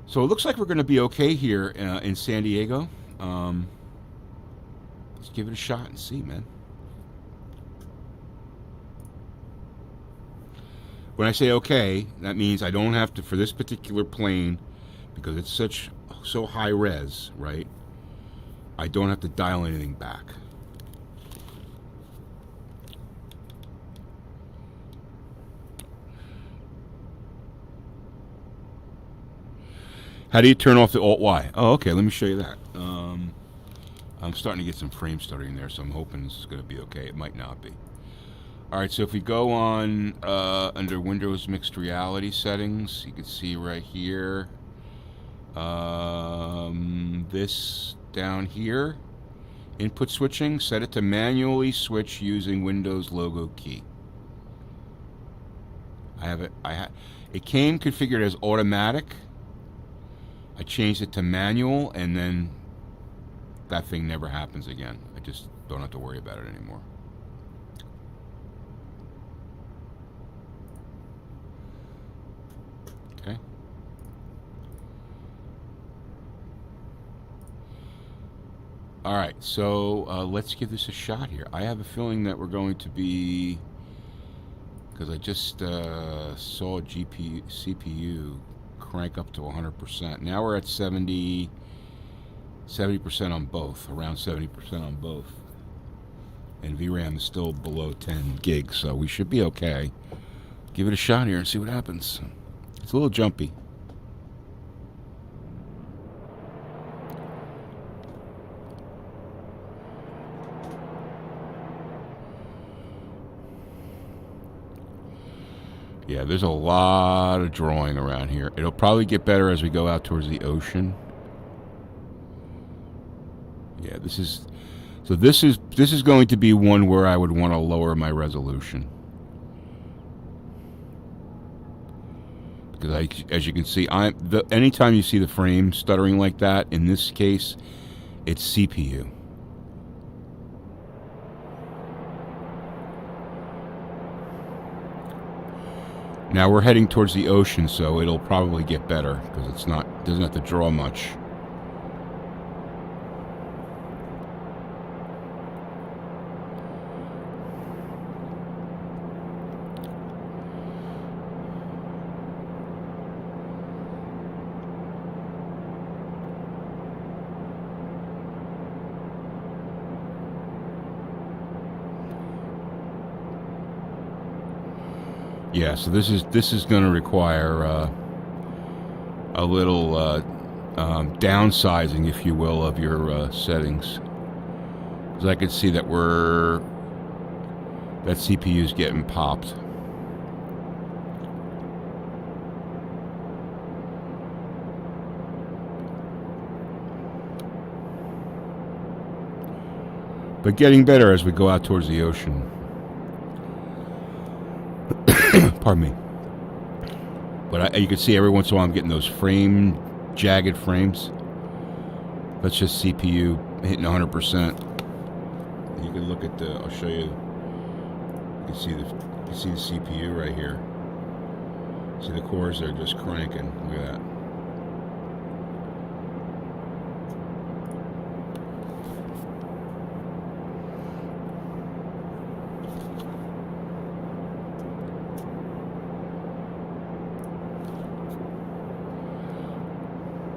So it looks like we're going to be okay here in San Diego. Let's give it a shot and see, man. When I say okay, that means I don't have to, for this particular plane, because it's so high res, right? I don't have to dial anything back. How do you turn off the Alt-Y? Oh, okay, let me show you that. I'm starting to get some frame stuttering there, so I'm hoping this is going to be okay. It might not be. All right, so if we go on under Windows Mixed Reality settings, you can see right here, this down here, input switching, set it to manually switch using Windows logo key. I have it. It came configured as automatic. I changed it to manual, and then that thing never happens again. I just don't have to worry about it anymore. Okay. All right, so let's give this a shot here. I have a feeling that we're going to be, because I just saw CPU crank up to 100%. Now we're at 70% on both, around 70% on both. And VRAM is still below 10 gigs, so we should be okay. Give it a shot here and see what happens. It's a little jumpy. Yeah, there's a lot of drawing around here. It'll probably get better as we go out towards the ocean. Yeah, this is going to be one where I would want to lower my resolution. Because as you can see, anytime you see the frame stuttering like that, in this case, it's CPU. Now we're heading towards the ocean, so it'll probably get better because doesn't have to draw much. Yeah, so this is going to require a little downsizing, if you will, of your settings. Because I can see that that CPU is getting popped. But getting better as we go out towards the ocean. Pardon me. But you can see every once in a while I'm getting those jagged frames. That's just CPU hitting 100%. You can look at I'll show you. You can see the CPU right here. See the cores are just cranking. Look at that.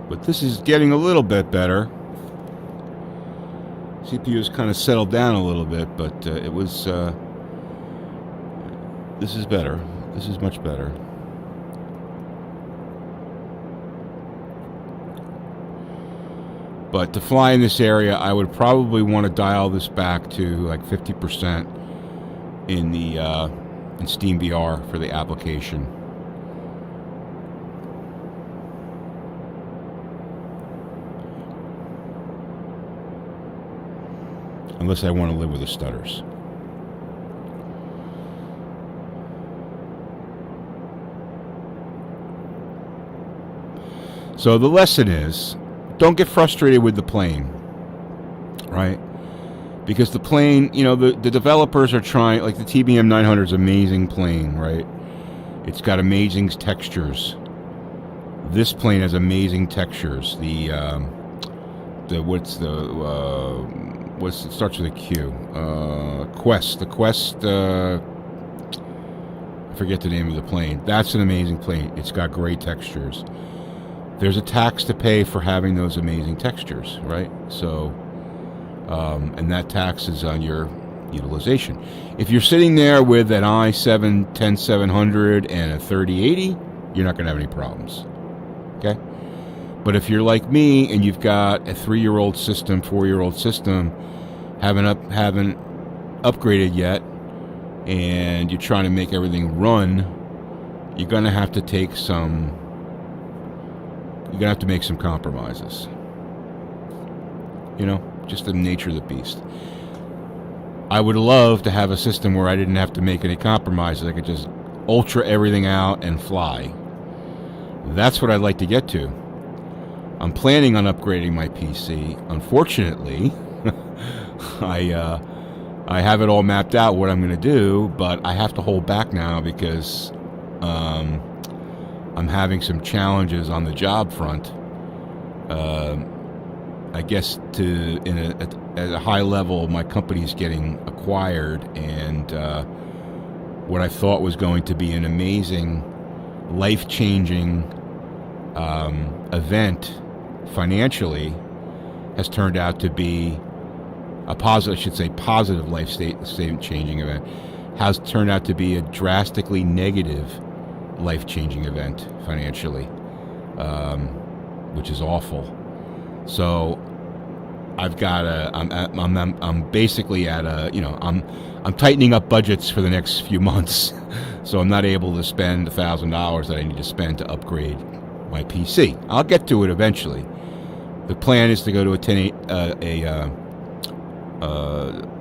But this is getting a little bit better. CPU has kind of settled down a little bit, but it was. This is better. This is much better. But to fly in this area, I would probably want to dial this back to like 50% in the in SteamVR for the application. Unless I want to live with the stutters. So the lesson is, don't get frustrated with the plane, right? Because the plane, you know, the developers are trying, like the TBM 900 is an amazing plane, right? It's got amazing textures. This plane has amazing textures. It starts with a Q. Quest. The Quest, I forget the name of the plane. That's an amazing plane. It's got great textures. There's a tax to pay for having those amazing textures, right? So, and that tax is on your utilization. If you're sitting there with an i7-10700 and a 3080, you're not going to have any problems, okay? But if you're like me and you've got a 3-year-old system, 4-year-old system, haven't upgraded yet, and you're trying to make everything run, you're going to have to take some. You're going to have to make some compromises. You know, just the nature of the beast. I would love to have a system where I didn't have to make any compromises. I could just ultra everything out and fly. That's what I'd like to get to. I'm planning on upgrading my PC. Unfortunately, I have it all mapped out what I'm going to do, but I have to hold back now because I'm having some challenges on the job front. I guess at a high level, my company's getting acquired, and what I thought was going to be an amazing, life-changing event financially has turned out to be a positive life-changing event, has turned out to be a drastically negative life-changing event financially, which is awful. So I've got I'm basically at I'm tightening up budgets for the next few months, so I'm not able to spend $1,000 that I need to spend to upgrade my PC. I'll get to it eventually. The plan is to go to a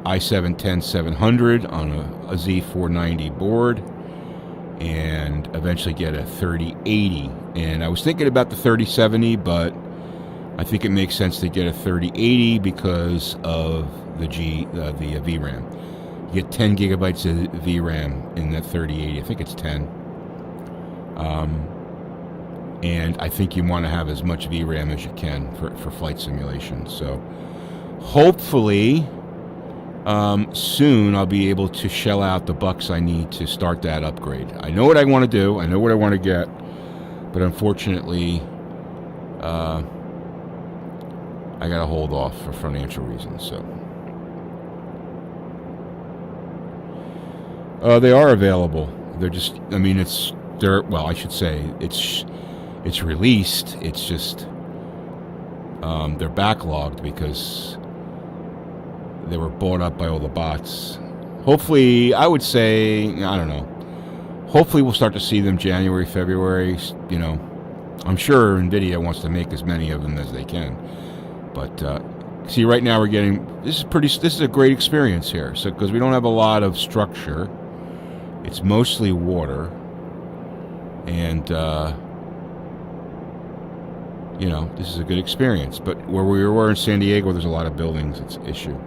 i7-10700 on a Z490 board, and eventually get a 3080. And I was thinking about the 3070, but I think it makes sense to get a 3080 because of the VRAM. You get 10 gigabytes of VRAM in that 3080. I think it's 10. And I think you want to have as much VRAM as you can for flight simulation. So hopefully soon I'll be able to shell out the bucks I need to start that upgrade. I know what I want to do. I know what I want to get. But unfortunately, I got to hold off for financial reasons. So they are available. They're just, I mean, well, I should say it's released. It's just they're backlogged because they were bought up by all the bots. Hopefully, I would say, I don't know. Hopefully we'll start to see them January, February. You know, I'm sure NVIDIA wants to make as many of them as they can. But see, right now we're getting, this is a great experience here. So because we don't have a lot of structure, it's mostly water, and you know, this is a good experience. But where we were in San Diego, there's a lot of buildings. It's an issue.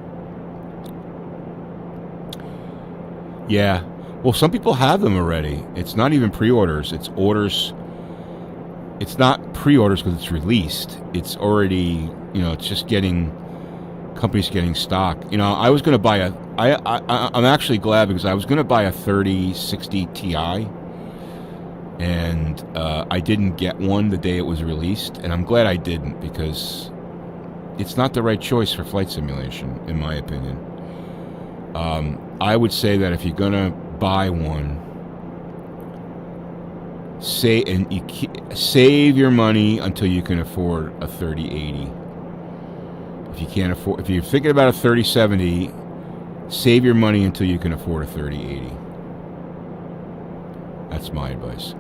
Yeah. Well, some people have them already. It's not even pre-orders. It's orders. It's not pre-orders because it's released. It's already, you know, it's just companies getting stock. You know, I was going to buy I'm actually glad because I was going to buy a 3060 Ti, and I didn't get one the day it was released, and I'm glad I didn't because it's not the right choice for flight simulation, in my opinion. I would say that if you're going to buy one, save your money until you can afford a 3080. If you're thinking about a 3070, save your money until you can afford a 3080. That's my advice.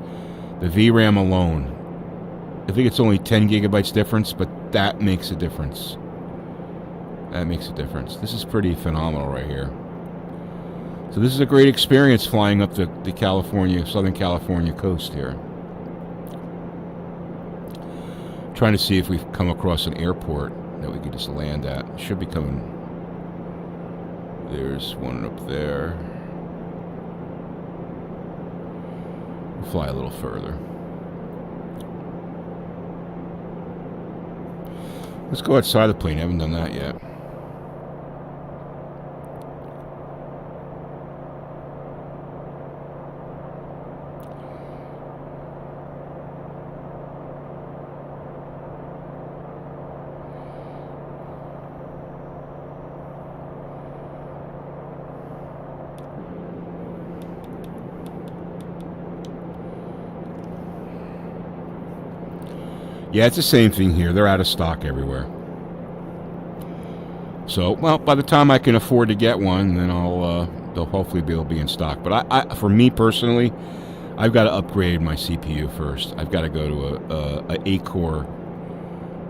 The VRAM alone, I think it's only 10 gigabytes difference, but that makes a difference. That makes a difference. This is pretty phenomenal right here. So this is a great experience flying up the Southern California coast here. Trying to see if we've come across an airport that we could just land at. Should be coming. There's one up there. We'll fly a little further. Let's go outside the plane. I haven't done that yet. Yeah, it's the same thing here. They're out of stock everywhere. So, well, by the time I can afford to get one, then they'll hopefully be able to be in stock. But for me personally, I've got to upgrade my CPU first. I've got to go to a 8-core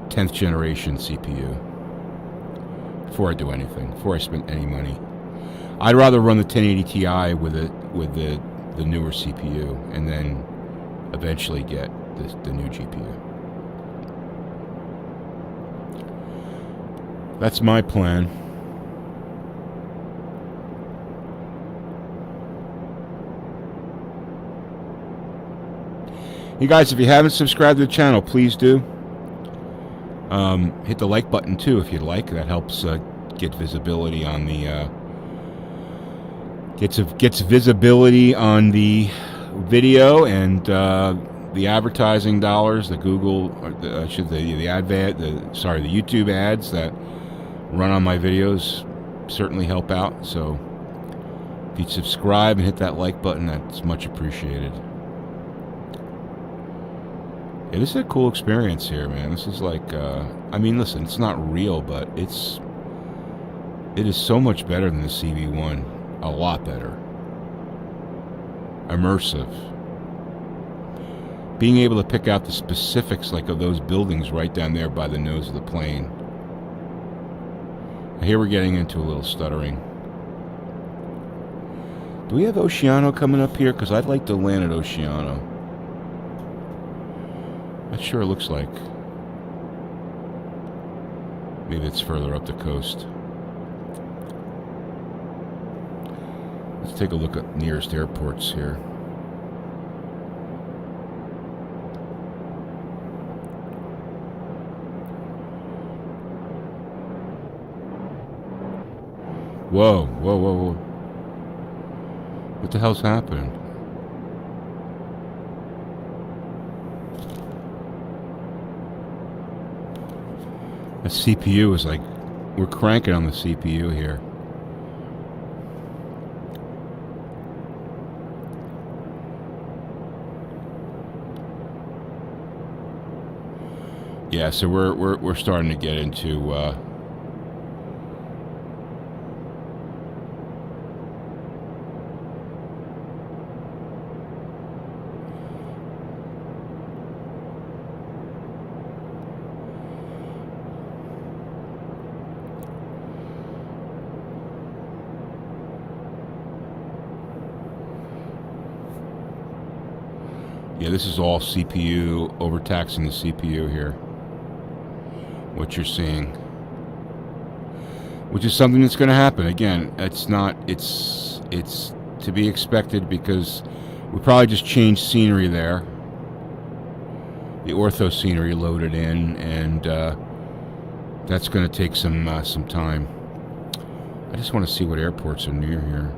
10th generation CPU before I do anything, before I spend any money. I'd rather run the 1080 Ti with the newer CPU, and then eventually get the new GPU. That's my plan. Hey guys, if you haven't subscribed to the channel, please do. Hit the like button too if you'd like. That helps get visibility on the gets visibility on the video, and the advertising dollars, the Google, the YouTube ads that run on my videos certainly help out. So if you'd subscribe and hit that like button, that's much appreciated. Yeah, this is a cool experience here, man. This is like, I mean, listen, it's not real, but it is so much better than the CV1. A lot better. Immersive. Being able to pick out the specifics, like of those buildings right down there by the nose of the plane. Here we're getting into a little stuttering. Do we have Oceano coming up here? Because I'd like to land at Oceano. That sure looks like. Maybe it's further up the coast. Let's take a look at nearest airports here. Whoa, whoa, whoa, whoa. What the hell's happening? The CPU is like, we're cranking on the CPU here. Yeah, so we're starting to get into yeah, this is all CPU, overtaxing the CPU here. What you're seeing, which is something that's going to happen. Again, it's to be expected because we probably just changed scenery there. The ortho scenery loaded in, and that's going to take some time. I just want to see what airports are near here.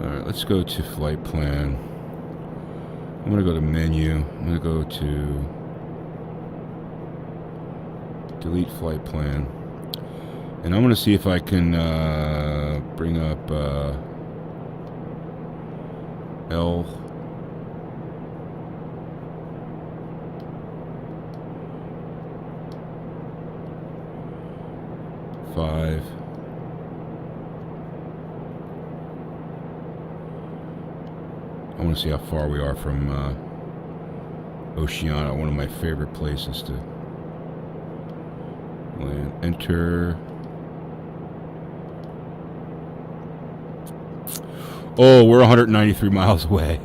Alright, let's go to flight plan. I'm going to go to menu. I'm going to go to delete flight plan. And I'm going to see if I can bring up L5. I want to see how far we are from Oceano, one of my favorite places to land. Enter. Oh, we're 193 miles away.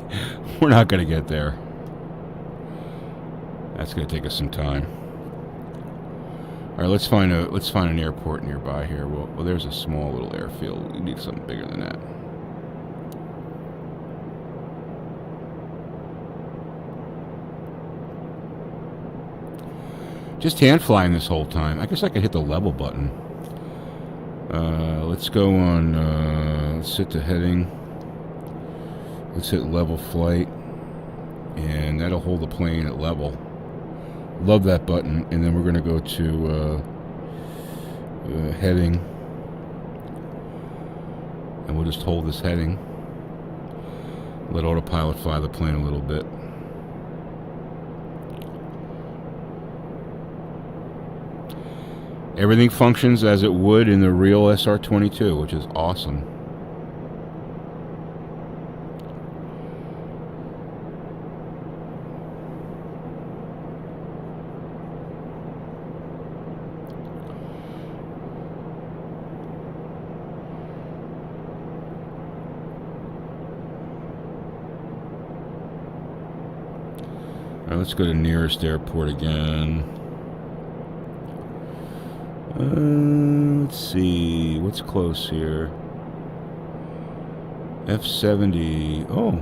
We're not going to get there. That's going to take us some time. All right, let's find an airport nearby here. Well, there's a small little airfield. We need something bigger than that. Just hand flying this whole time. I guess I could hit the level button. Let's go on, let's hit the heading. Let's hit level flight. And that'll hold the plane at level. Love that button. And then we're going to go to heading. And we'll just hold this heading. Let autopilot fly the plane a little bit. Everything functions as it would in the real SR22, which is awesome. All right, let's go to nearest airport again. Let's see, what's close here? F70. Oh,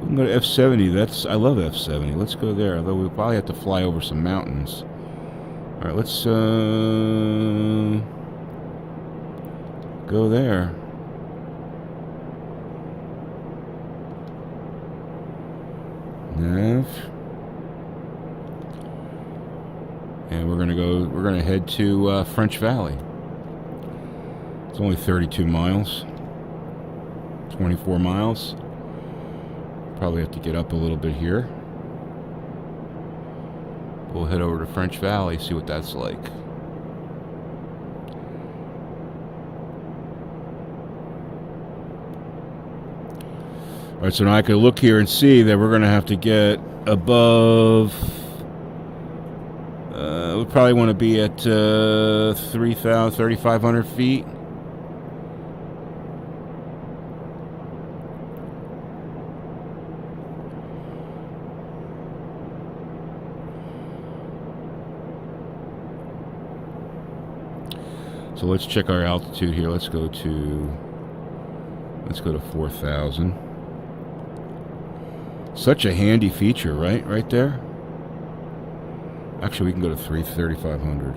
we can go to F70. I love F70. Let's go there. Although we'll probably have to fly over some mountains. All right, let's go there. Nav. And we're gonna head to French Valley. It's only 32 miles, 24 miles. Probably have to get up a little bit here. We'll head over to French Valley, see what that's like. All right, so now I can look here and see that we're gonna have to get above. We probably want to be at 3,500 feet. So let's check our altitude here. Let's go to Let's go to 4,000. Such a handy feature, right? Right there. Actually, we can go to 3,500.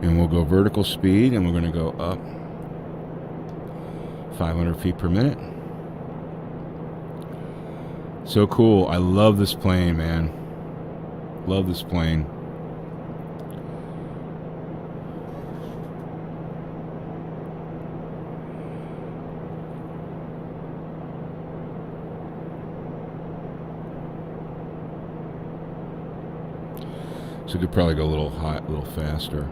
And we'll go vertical speed, and we're going to go up 500 feet per minute. So cool. I love this plane, man. Love this plane. So we could probably go a little high, a little faster.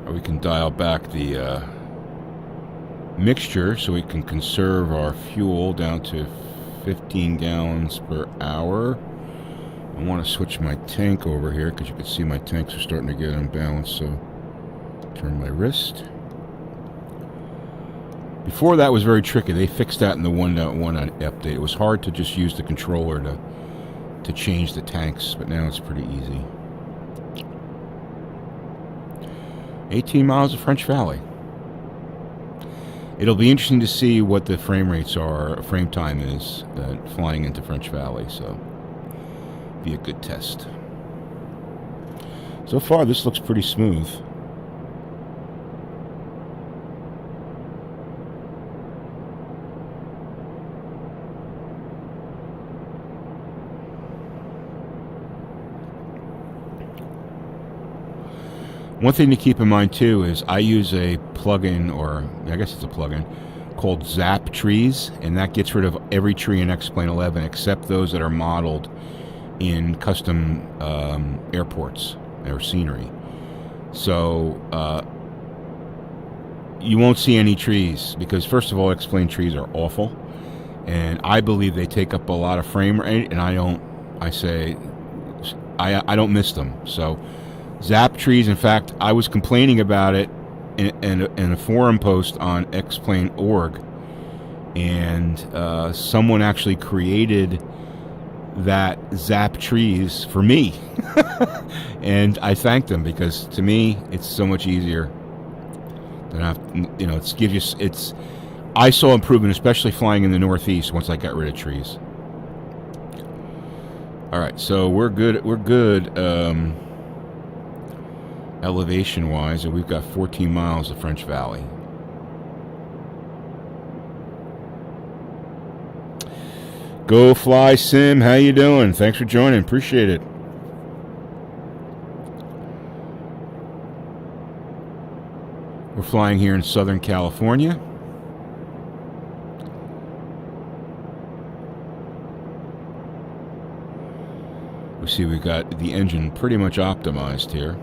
Or we can dial back the mixture so we can conserve our fuel down to 15 gallons per hour. I want to switch my tank over here because you can see my tanks are starting to get unbalanced, so turn my wrist. Before that was very tricky. They fixed that in the 1.1 update. It was hard to just use the controller to change the tanks, but now it's pretty easy. 18 miles of French Valley. It'll be interesting to see what the frame rates are, frame time is, flying into French Valley, so be a good test. So far, this looks pretty smooth. One thing to keep in mind too is I use a plugin, or I guess it's a plugin, called Zap Trees, and that gets rid of every tree in X-Plane 11 except those that are modeled in custom airports or scenery. So you won't see any trees because, first of all, X-Plane trees are awful, and I believe they take up a lot of frame rate, and I don't miss them. So Zap Trees, in fact, I was complaining about it in a forum post on xplane.org, and someone actually created that Zap Trees for me. And I thanked them because to me it's so much easier than I saw improvement, especially flying in the Northeast once I got rid of trees. All right, so we're good elevation wise, and we've got 14 miles of French Valley. Go Fly Sim, how you doing? Thanks for joining, appreciate it. We're flying here in Southern California. We see we've got the engine pretty much optimized here.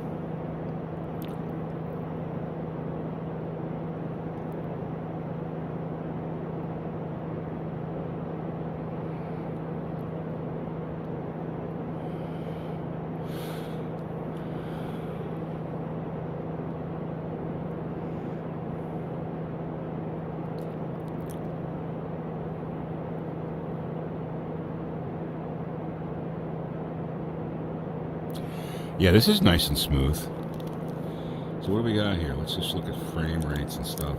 Yeah, this is nice and smooth. So what do we got here? Let's just look at frame rates and stuff.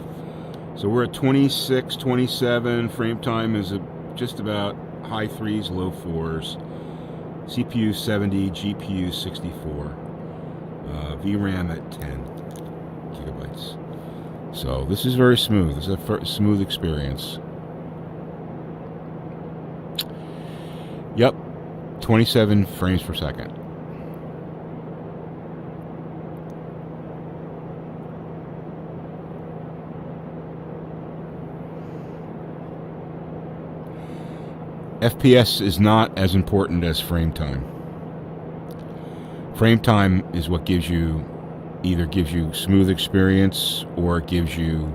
So we're at 26, 27. Frame time is just about high 3s, low 4s. CPU 70, GPU 64. VRAM at 10 gigabytes. So this is very smooth. This is a smooth experience. Yep, 27 frames per second. FPS is not as important as frame time. Frame time is what gives you either gives you smooth experience or it gives you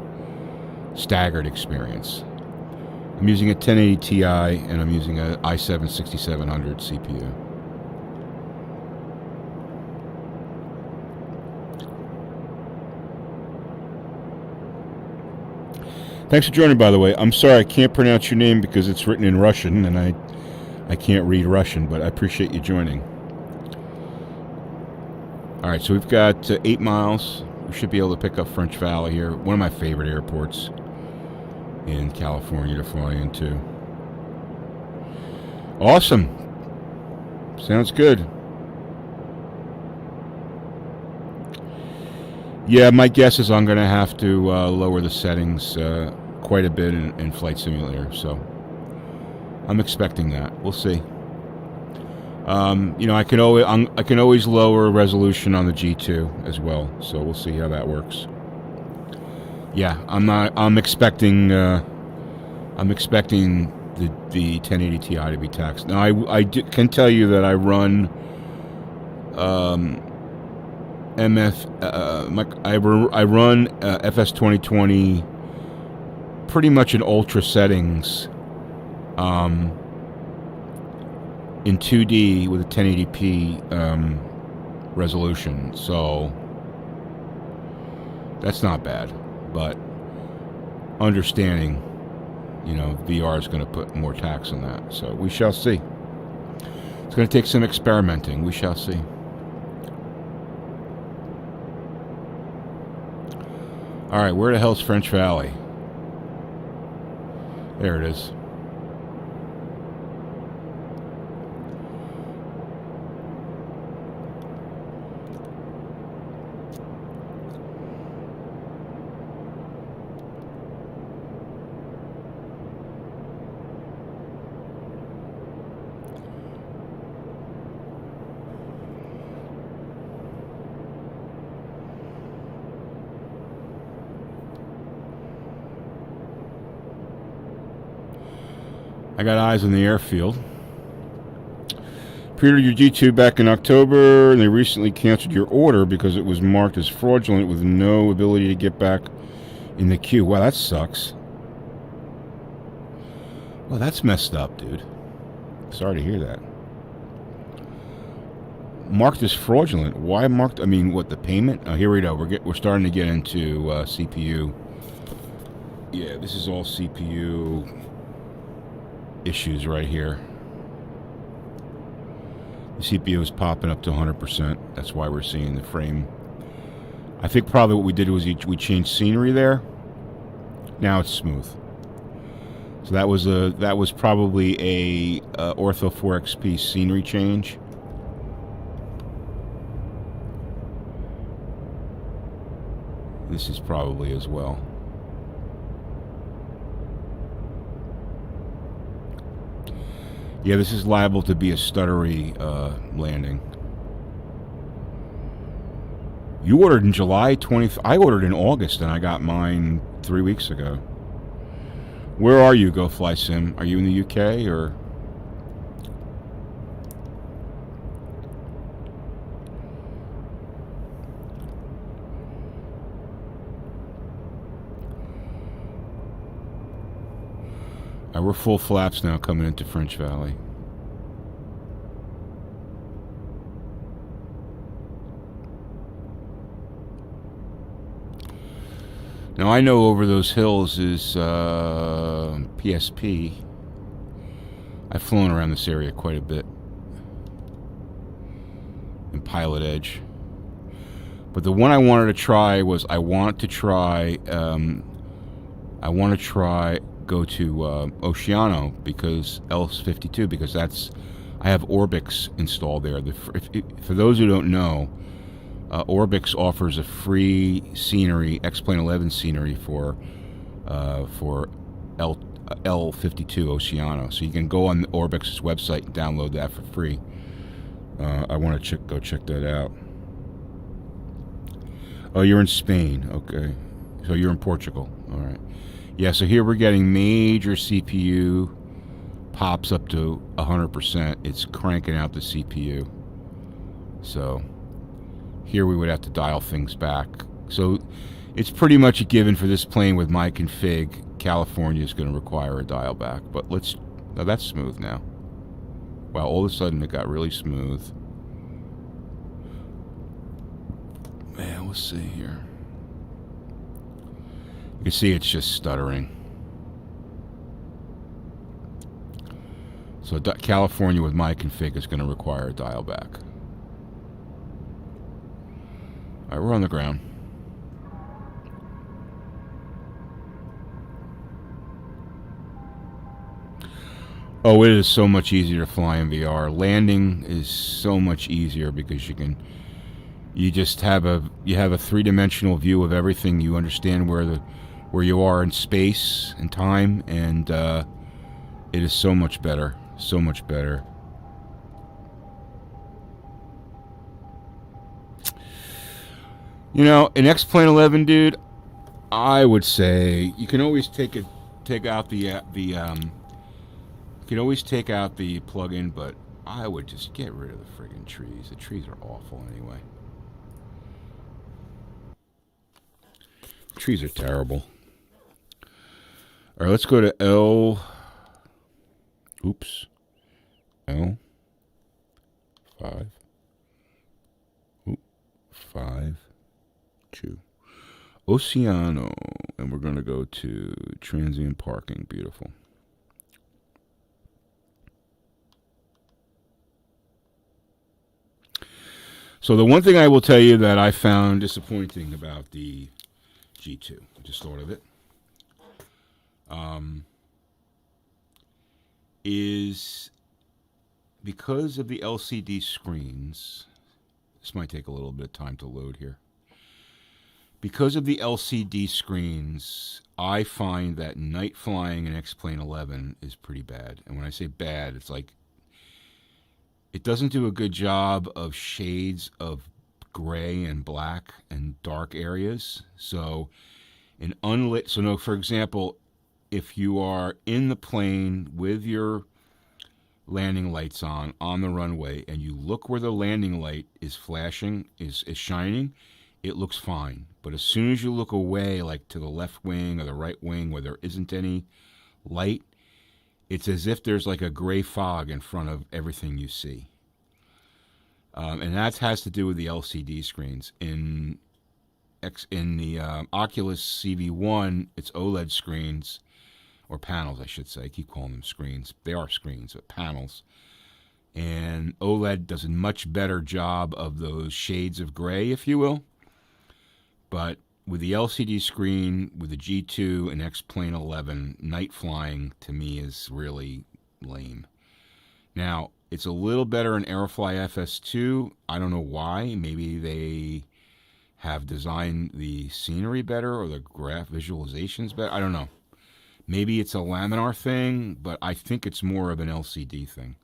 staggered experience. I'm using a 1080 Ti and I'm using a i7 6700 CPU. Thanks for joining, by the way. I'm sorry I can't pronounce your name because it's written in Russian and I can't read Russian, but I appreciate you joining. Alright, so we've got 8 miles. We should be able to pick up French Valley here. One of my favorite airports in California to fly into. Awesome. Sounds good. Yeah, my guess is I'm going to have to lower the settings quite a bit in Flight Simulator, so I'm expecting that. We'll see. You know, I can always lower resolution on the G2 as well, so we'll see how that works. Yeah, I'm expecting the 1080 Ti to be taxed. Now I can tell you that I run I run FS 2020 pretty much in ultra settings in 2D with a 1080p resolution, so that's not bad. But understanding, you know, VR is going to put more tax on that, so we shall see. It's going to take some experimenting. We shall see. All right, where the hell's French Valley? There it is. I got eyes on the airfield. Pre-ordered your G2 back in October, and they recently canceled your order because it was marked as fraudulent with no ability to get back in the queue. Wow, that sucks. Well, that's messed up, dude. Sorry to hear that. Marked as fraudulent. Why marked? I mean, what, the payment? Oh, here we go. We're starting to get into CPU. Yeah, this is all CPU issues right here. The CPU is popping up to 100%. That's why we're seeing the frame. I think probably what we did was we changed scenery there. Now it's smooth. So that was probably a Ortho 4XP scenery change. This is probably as well. Yeah, this is liable to be a stuttery landing. You ordered in July 20th. I ordered in August, and I got mine 3 weeks ago. Where are you, Go Fly Sim? Are you in the UK or? We're full flaps now coming into French Valley. Now I know over those hills is PSP. I've flown around this area quite a bit. And Pilot Edge. But the one I wanted to try was go to Oceano because LS52 because I have Orbix installed there. For those who don't know, Orbix offers a free scenery, X-Plane 11 scenery for L52 Oceano. So you can go on Orbix's website and download that for free. I want to go check that out. Oh, you're in Spain. Okay. So you're in Portugal. All right. Yeah, so here we're getting major CPU pops up to 100%. It's cranking out the CPU. So Here we would have to dial things back. So it's pretty much a given for this plane with my config. California is going to require a dial back. But now that's smooth now. Wow, all of a sudden it got really smooth. Man, let's see here. You can see it's just stuttering. So California with my config is going to require a dial back. All right, we're on the ground. Oh, it is so much easier to fly in VR. Landing is so much easier because you just have a three-dimensional view of everything. You understand where you are in space and time, and it is so much better. So much better. You know, in X-Plane 11, dude, I would say you can always take out the plug-in, but I would just get rid of the friggin' trees. The trees are awful anyway. Trees are terrible. All right, let's go to L. Oops. L. 5. Oop. 5. 2. Oceano. And we're going to go to transient parking. Beautiful. So the one thing I will tell you that I found disappointing about the G2, I just thought of it, is because of the LCD screens. This might take a little bit of time to load here. Because of the LCD screens, I find that night flying in X-Plane 11 is pretty bad. And when I say bad, it's like it doesn't do a good job of shades of gray and black and dark areas. So in unlit, so no, for example, if you are in the plane with your landing lights on the runway and you look where the landing light is flashing, is shining, it looks fine. But as soon as you look away, like to the left wing or the right wing where there isn't any light, it's as if there's like a gray fog in front of everything you see. And that has to do with the LCD screens. In the Oculus CV1, it's OLED screens, or panels, I should say. I keep calling them screens. They are screens, but panels. And OLED does a much better job of those shades of gray, if you will. But with the LCD screen, with the G2 and X-Plane 11, night flying, to me, is really lame. Now, it's a little better in Aerofly FS2. I don't know why. Maybe they have designed the scenery better or the graph visualizations better. I don't know. Maybe it's a laminar thing, but I think it's more of an LCD thing.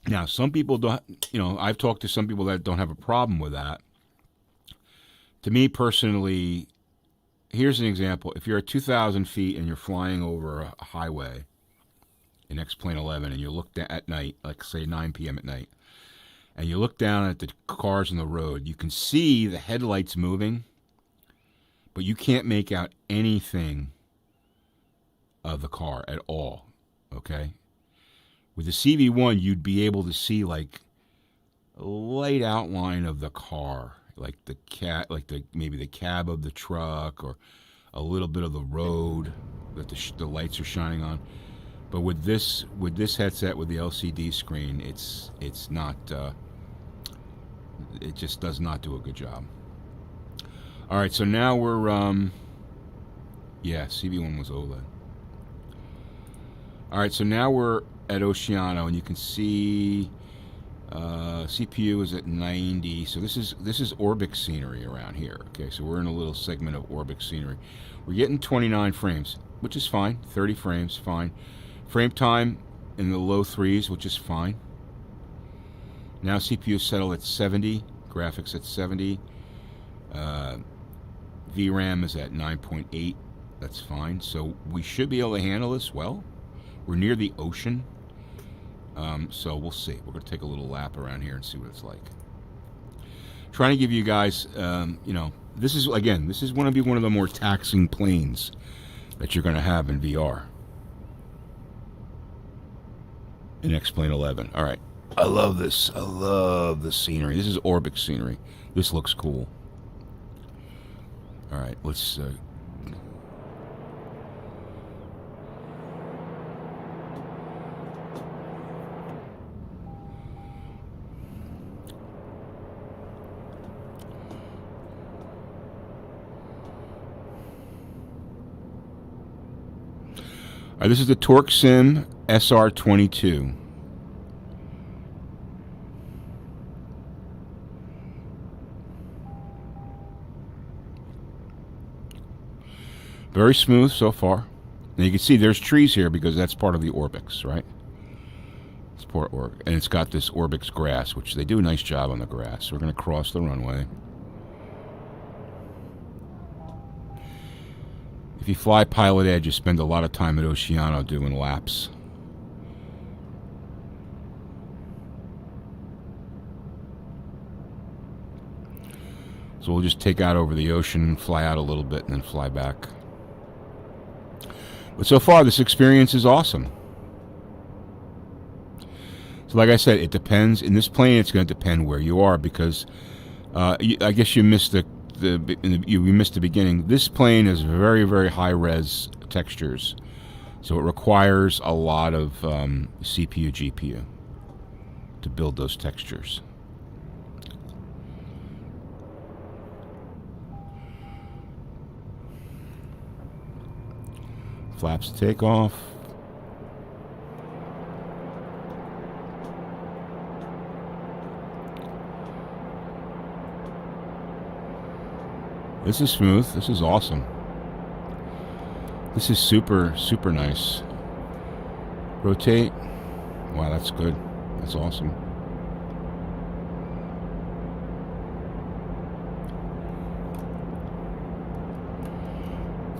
Now, some people don't, I've talked to some people that don't have a problem with that. To me personally, here's an example. If you're at 2,000 feet and you're flying over a highway in X-Plane 11 and you look at night, like say 9 p.m. at night, and you look down at the cars on the road, you can see the headlights moving, but you can't make out anything of the car at all, okay? With the CV1, you'd be able to see like a light outline of the car, like maybe the cab of the truck or a little bit of the road that the lights are shining on. But with this headset with the LCD screen, it's not. It just does not do a good job. All right, so now we're CV1 was OLED. All right, so now we're at Oceano, and you can see CPU is at 90. So this is Orbic scenery around here. Okay, so we're in a little segment of Orbic scenery. We're getting 29 frames, which is fine. 30 frames, fine. Frame time in the low 3s, which is fine. Now CPU is settled at 70, graphics at 70. VRAM is at 9.8. That's fine. So we should be able to handle this well. We're near the ocean. So we'll see. We're going to take a little lap around here and see what it's like. Trying to give you guys, you know, this is going to be one of the more taxing planes that you're going to have in VR. In X-Plane 11. All right. I love this. I love the scenery. This is Orbix scenery. This looks cool. All right, let's... All right, this is the TorqueSim SR22. Very smooth so far. Now you can see there's trees here because that's part of the Orbix, right? It's part Orbix, and it's got this Orbix grass, which they do a nice job on the grass. We're going to cross the runway. If you fly Pilot Edge, you spend a lot of time at Oceano doing laps. So we'll just take out over the ocean, fly out a little bit, and then fly back. But so far, this experience is awesome. So like I said, it depends. In this plane, it's going to depend where you are because I guess you missed you missed the beginning. This plane is very, very high-res textures. So it requires a lot of CPU, GPU to build those textures. Flaps to take off. This is smooth. This is awesome. This is super, super nice. Rotate. Wow, that's good. That's awesome.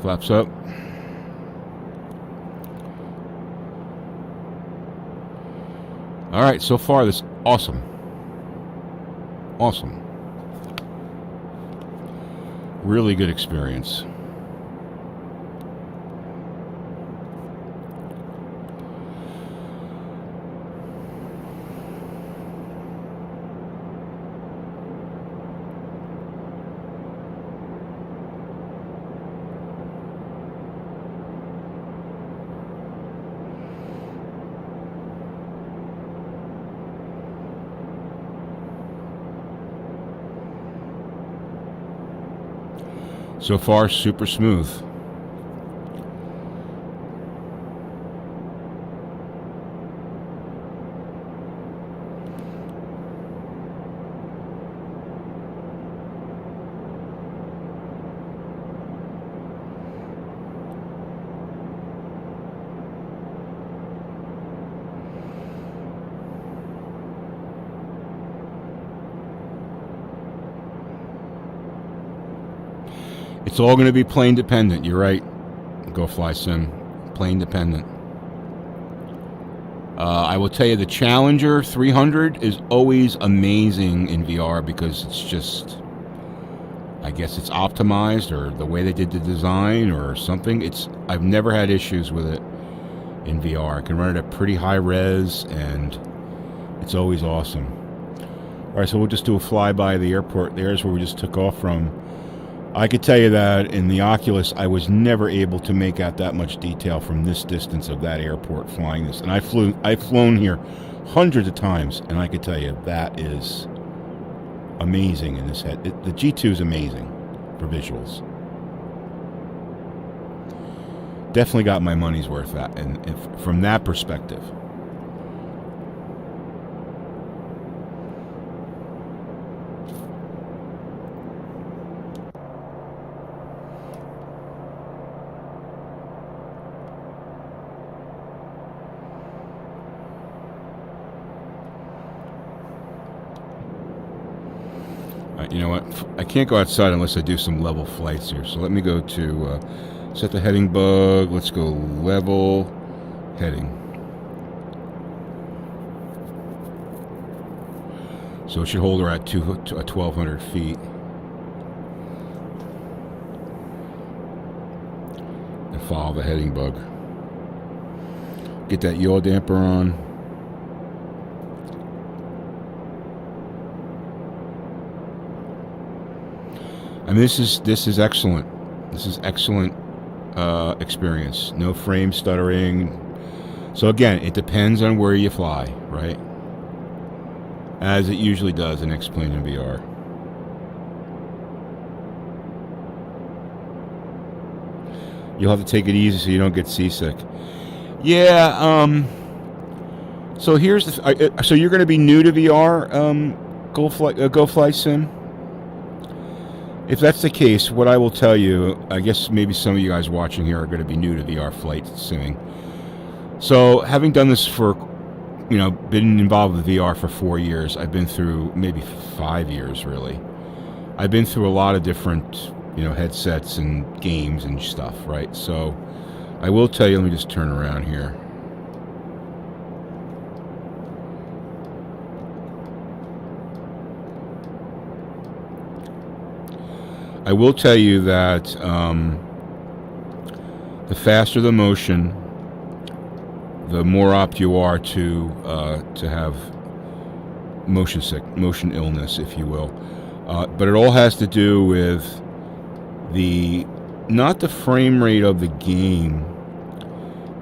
Flaps up. All right, so far this awesome. Awesome. Really good experience. So far, super smooth. It's all going to be plane dependent. You're right. Go Fly Sim. Plane dependent. I will tell you the Challenger 300 is always amazing in VR because it's just, I guess it's optimized or the way they did the design or something. I've never had issues with it in VR. I can run it at pretty high res and it's always awesome. All right, so we'll just do a flyby of the airport. There's where we just took off from. I could tell you that in the Oculus, I was never able to make out that much detail from this distance of that airport flying this. And I've flown here hundreds of times, and I could tell you that is amazing in this head. The G2 is amazing for visuals. Definitely got my money's worth that, and from that perspective. You know what? I can't go outside unless I do some level flights here. So let me go to set the heading bug. Let's go level heading. So it should hold her at 1,200 feet. And follow the heading bug. Get that yaw damper on. I mean, this is excellent. This is excellent experience. No frame stuttering. So again, it depends on where you fly, right? As it usually does in X-Plane and VR. You'll have to take it easy so you don't get seasick. Yeah. So here's the. So you're going to be new to VR, Go Fly Sim. If that's the case, what I will tell you, I guess maybe some of you guys watching here are going to be new to VR flight simming. So having done this for, been involved with VR for 4 years, I've been through maybe 5 years really. I've been through a lot of different, headsets and games and stuff, right? So I will tell you, let me just turn around here. I will tell you that the faster the motion, the more apt you are to have motion illness, if you will. But it all has to do with not the frame rate of the game.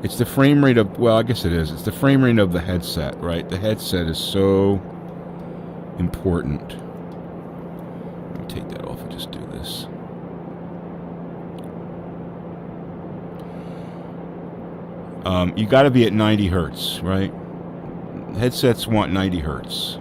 It's the frame rate of, well, I guess it is. It's the frame rate of the headset, right? The headset is so important. Let me take that off and just do this. You got to be at 90 hertz, right? Headsets want 90 hertz.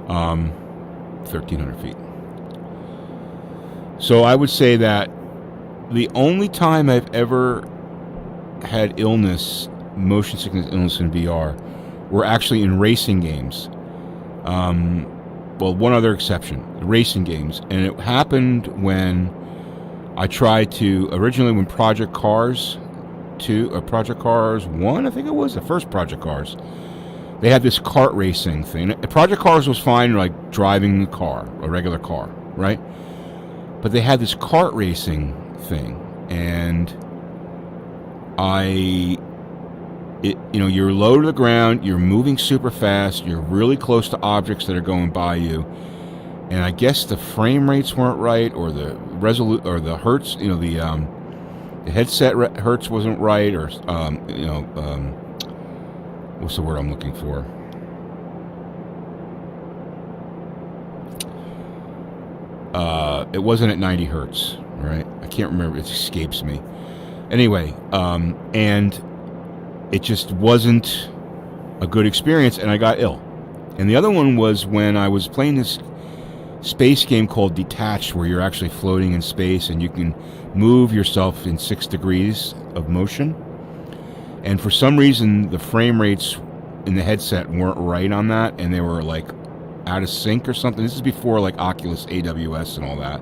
Um, 1,300 feet. So I would say that the only time I've ever had illness, motion sickness illness in VR, were actually in racing games. Well, one other exception, racing games. And it happened when I tried to, originally when Project Cars 2, or Project Cars 1, I think it was, the first Project Cars. They had this kart racing thing. Project Cars was fine, like driving a car, a regular car, right? But they had this kart racing thing. And you're low to the ground, you're moving super fast, you're really close to objects that are going by you, and I guess the frame rates weren't right, or the the hertz, the headset hertz wasn't right, or what's the word I'm looking for? It wasn't at 90 hertz, right? I can't remember, it escapes me. Anyway, and it just wasn't a good experience, and I got ill. And the other one was when I was playing this space game called Detached, where you're actually floating in space and you can move yourself in 6 degrees of motion. And for some reason, the frame rates in the headset weren't right on that, and they were like out of sync or something. This is before like Oculus AWS and all that.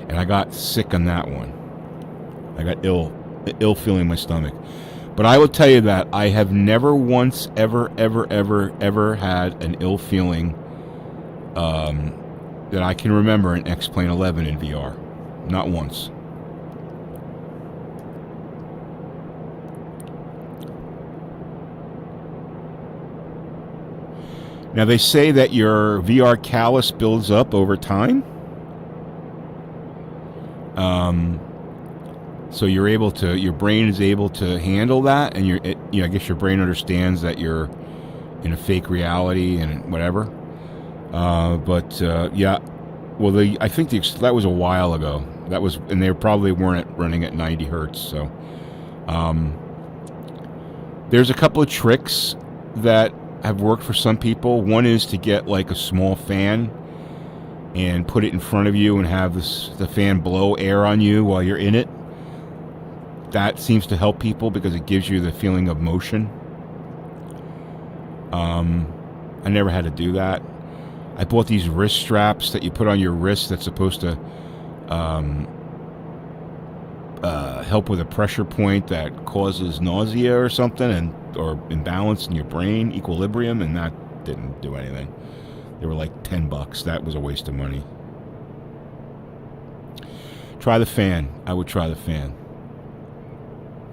And I got sick on that one. I got ill feeling my stomach. But I will tell you that I have never once, ever had an ill feeling that I can remember in X-Plane 11 in VR. Not once. Now they say that your VR callus builds up over time. So you're able to, your brain is able to handle that, and I guess your brain understands that you're in a fake reality and whatever. Yeah, well, I think that was a while ago. That was, and they probably weren't running at 90 hertz. So, there's a couple of tricks that have worked for some people. One is to get like a small fan and put it in front of you and have the fan blow air on you while you're in it. That seems to help people because it gives you the feeling of motion. I never had to do that. I bought these wrist straps that you put on your wrist that's supposed to help with a pressure point that causes nausea or something, or imbalance in your brain, equilibrium, and that didn't do anything. They were like $10. That was a waste of money. Try the fan. I would try the fan.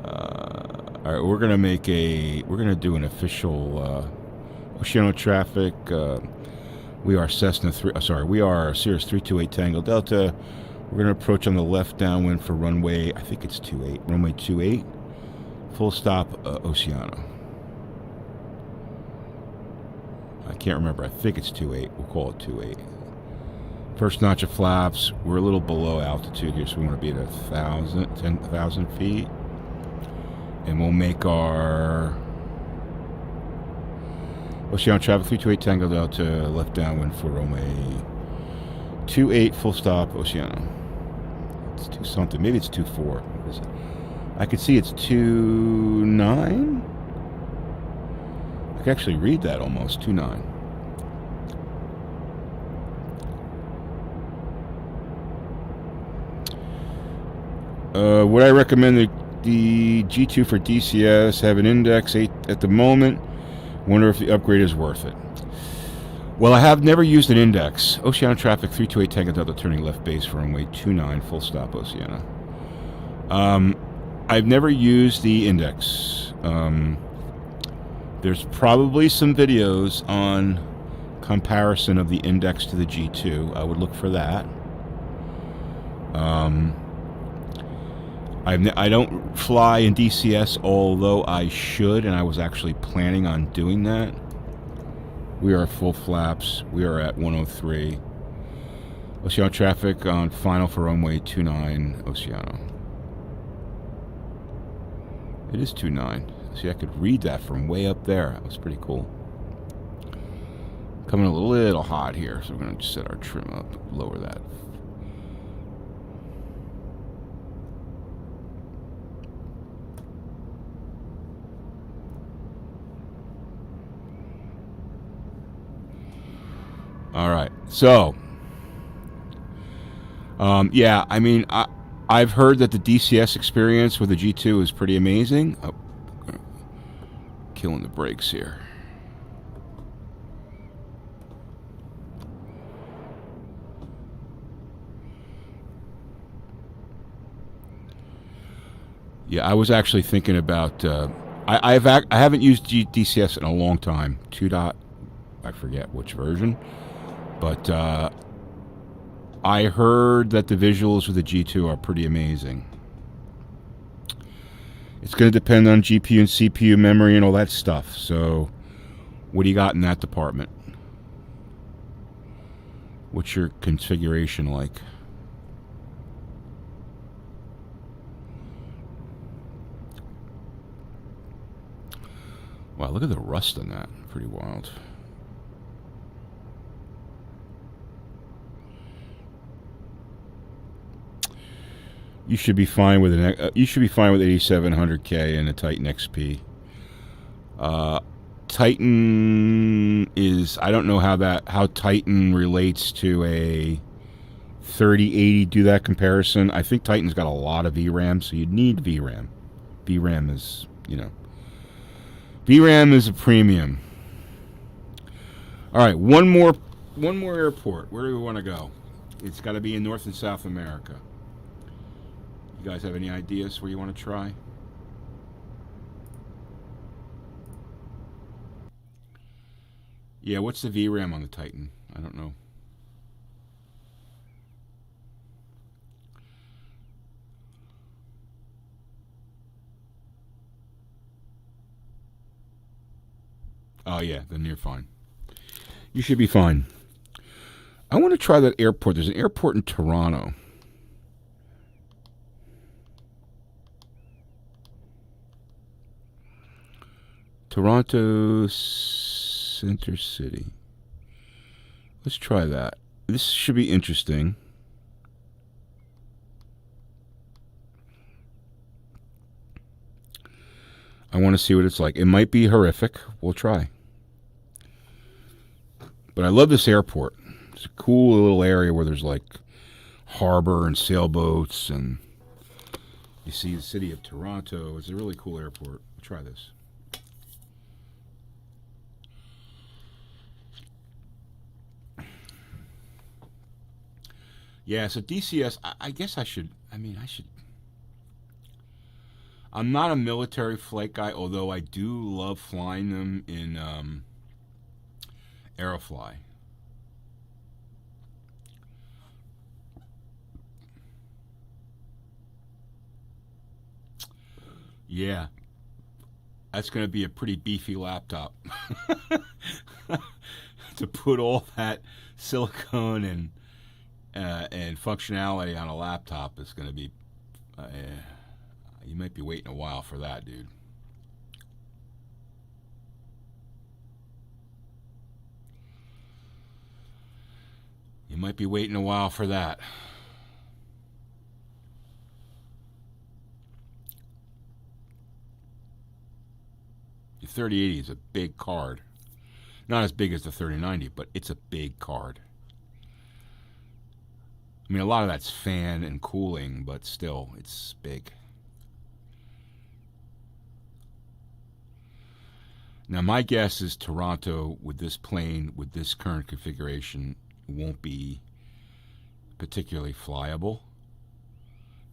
All right, we're gonna do an official Oceano traffic. We are Cessna 3. We are Cirrus 328 Tango Delta. We're gonna approach on the left downwind for runway. I think it's 28. Runway 28. Full stop, Oceano. I can't remember. I think it's 28. We'll call it 28. First notch of flaps. We're a little below altitude here, so we want to be at 10,000 feet. And we'll make our Oceano traffic 328 Tango Delta, left downwind for runway 28, full stop, Oceano. It's 2 something. Maybe it's 24. What is it? I could see it's 29. I can actually read that almost. 29. Would I recommend the G2 for DCS? Have an index 8 at the moment. Wonder if the upgrade is worth it. Well, I have never used an index. Oceano traffic 328 Tango Delta, turning left base for runway 29, full stop, Oceano. I've never used the index. There's probably some videos on comparison of the index to the G2. I would look for that. I don't fly in DCS, although I should, and I was actually planning on doing that. We are full flaps. We are at 103. Oceano traffic on final for runway 29, Oceano. It is 29. See, I could read that from way up there. That was pretty cool. Coming a little hot here, so we're going to just set our trim up, lower that. All right, so, yeah, I mean, I've heard that the DCS experience with the G2 is pretty amazing. Oh, killing the brakes here. Yeah, I was actually thinking about, I haven't used DCS in a long time. 2. I forget which version. But I heard that the visuals with the G2 are pretty amazing. It's going to depend on GPU and CPU memory and all that stuff. So what do you got in that department? What's your configuration like? Wow, look at the rust on that. Pretty wild. You should be fine with 8700K and a Titan XP. Titan is, I don't know how Titan relates to a 3080. Do that comparison. I think Titan's got a lot of VRAM, so you'd need VRAM. VRAM is, VRAM is a premium. All right, one more airport. Where do we want to go? It's got to be in North and South America. You guys have any ideas where you want to try? Yeah, what's the VRAM on the Titan? I don't know. Oh yeah, then you're fine. You should be fine. I want to try that airport. There's an airport in Toronto. Toronto Center City. Let's try that. This should be interesting. I want to see what it's like. It might be horrific. We'll try. But I love this airport. It's a cool little area where there's like harbor and sailboats, and You see the city of Toronto. It's a really cool airport. Try this. Yeah, so DCS, I guess I should, I'm not a military flight guy, although I do love flying them in Aerofly. Yeah, that's going to be a pretty beefy laptop. To put all that silicone and functionality on a laptop is going to be, you might be waiting a while for that, dude. You might be waiting a while for that. The 3080 is a big card. Not as big as the 3090, but it's a big card. I mean, a lot of that's fan and cooling, but still, it's big. Now, my guess is Toronto, with this plane, with this current configuration, won't be particularly flyable.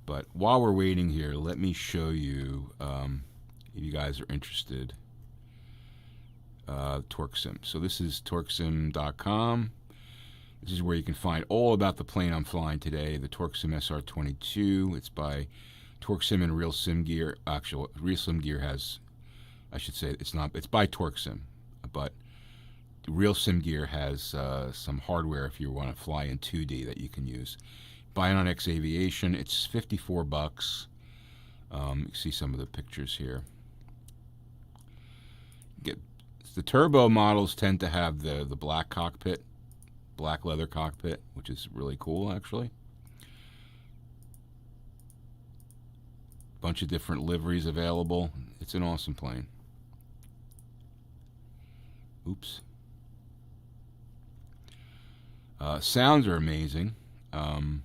But while we're waiting here, let me show you, if you guys are interested, TorqueSim. So this is TorqueSim.com. This is where you can find all about the plane I'm flying today, the TorqueSim SR22. It's by TorqueSim and Real Sim Gear. Actually, Real Sim Gear has, I should say, it's by TorqueSim, but Real Sim Gear has some hardware if you want to fly in 2D that you can use. Buy it on X Aviation. It's $54. You can see some of the pictures here. The turbo models tend to have the black cockpit, black leather cockpit, which is really cool, actually. Bunch of different liveries available. It's an awesome plane. Oops. Sounds are amazing. The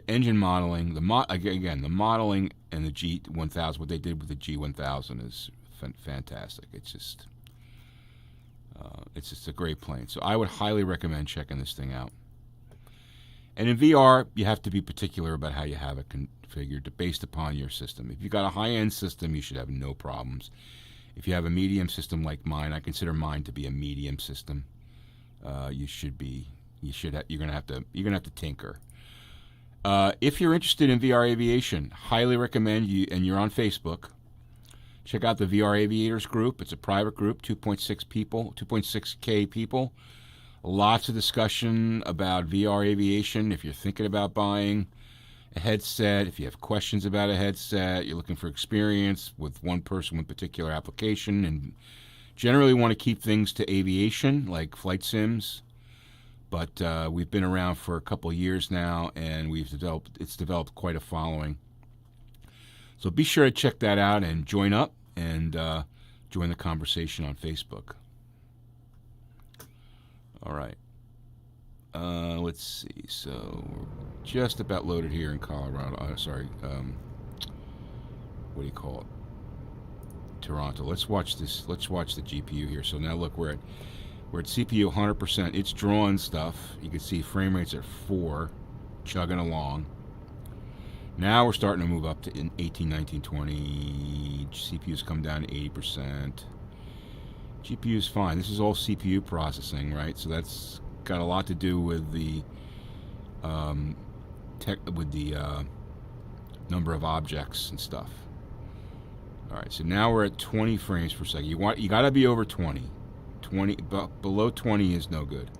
engine modeling, the modeling and the G1000, what they did with the G1000 is fantastic. It's just a great plane. So I would highly recommend checking this thing out. And in VR, you have to be particular about how you have it configured based upon your system. If you've got a high-end system, you should have no problems. If you have a medium system like mine, I consider mine to be a medium system. You're gonna have to tinker. If you're interested in VR aviation, highly recommend you, and you're on Facebook, check out the VR Aviators group. It's a private group, 2.6K people. Lots of discussion about VR aviation. If you're thinking about buying a headset, if you have questions about a headset, you're looking for experience with one person with particular application, and generally want to keep things to aviation, like flight sims. But we've been around for a couple of years now, and it's developed quite a following. So be sure to check that out and join up and join the conversation on Facebook. All right. Let's see. So we're just about loaded here in Colorado. What do you call it? Toronto. Let's watch this. Let's watch the GPU here. So now look, we're at CPU 100%. It's drawing stuff. You can see frame rates at 4, chugging along. Now we're starting to move up to 18, 19, 20. CPU's come down to 80%. GPU's fine. This is all CPU processing, right? So that's got a lot to do with the number of objects and stuff. All right, so now we're at 20 frames per second. You got to be over 20. Below 20 is no good.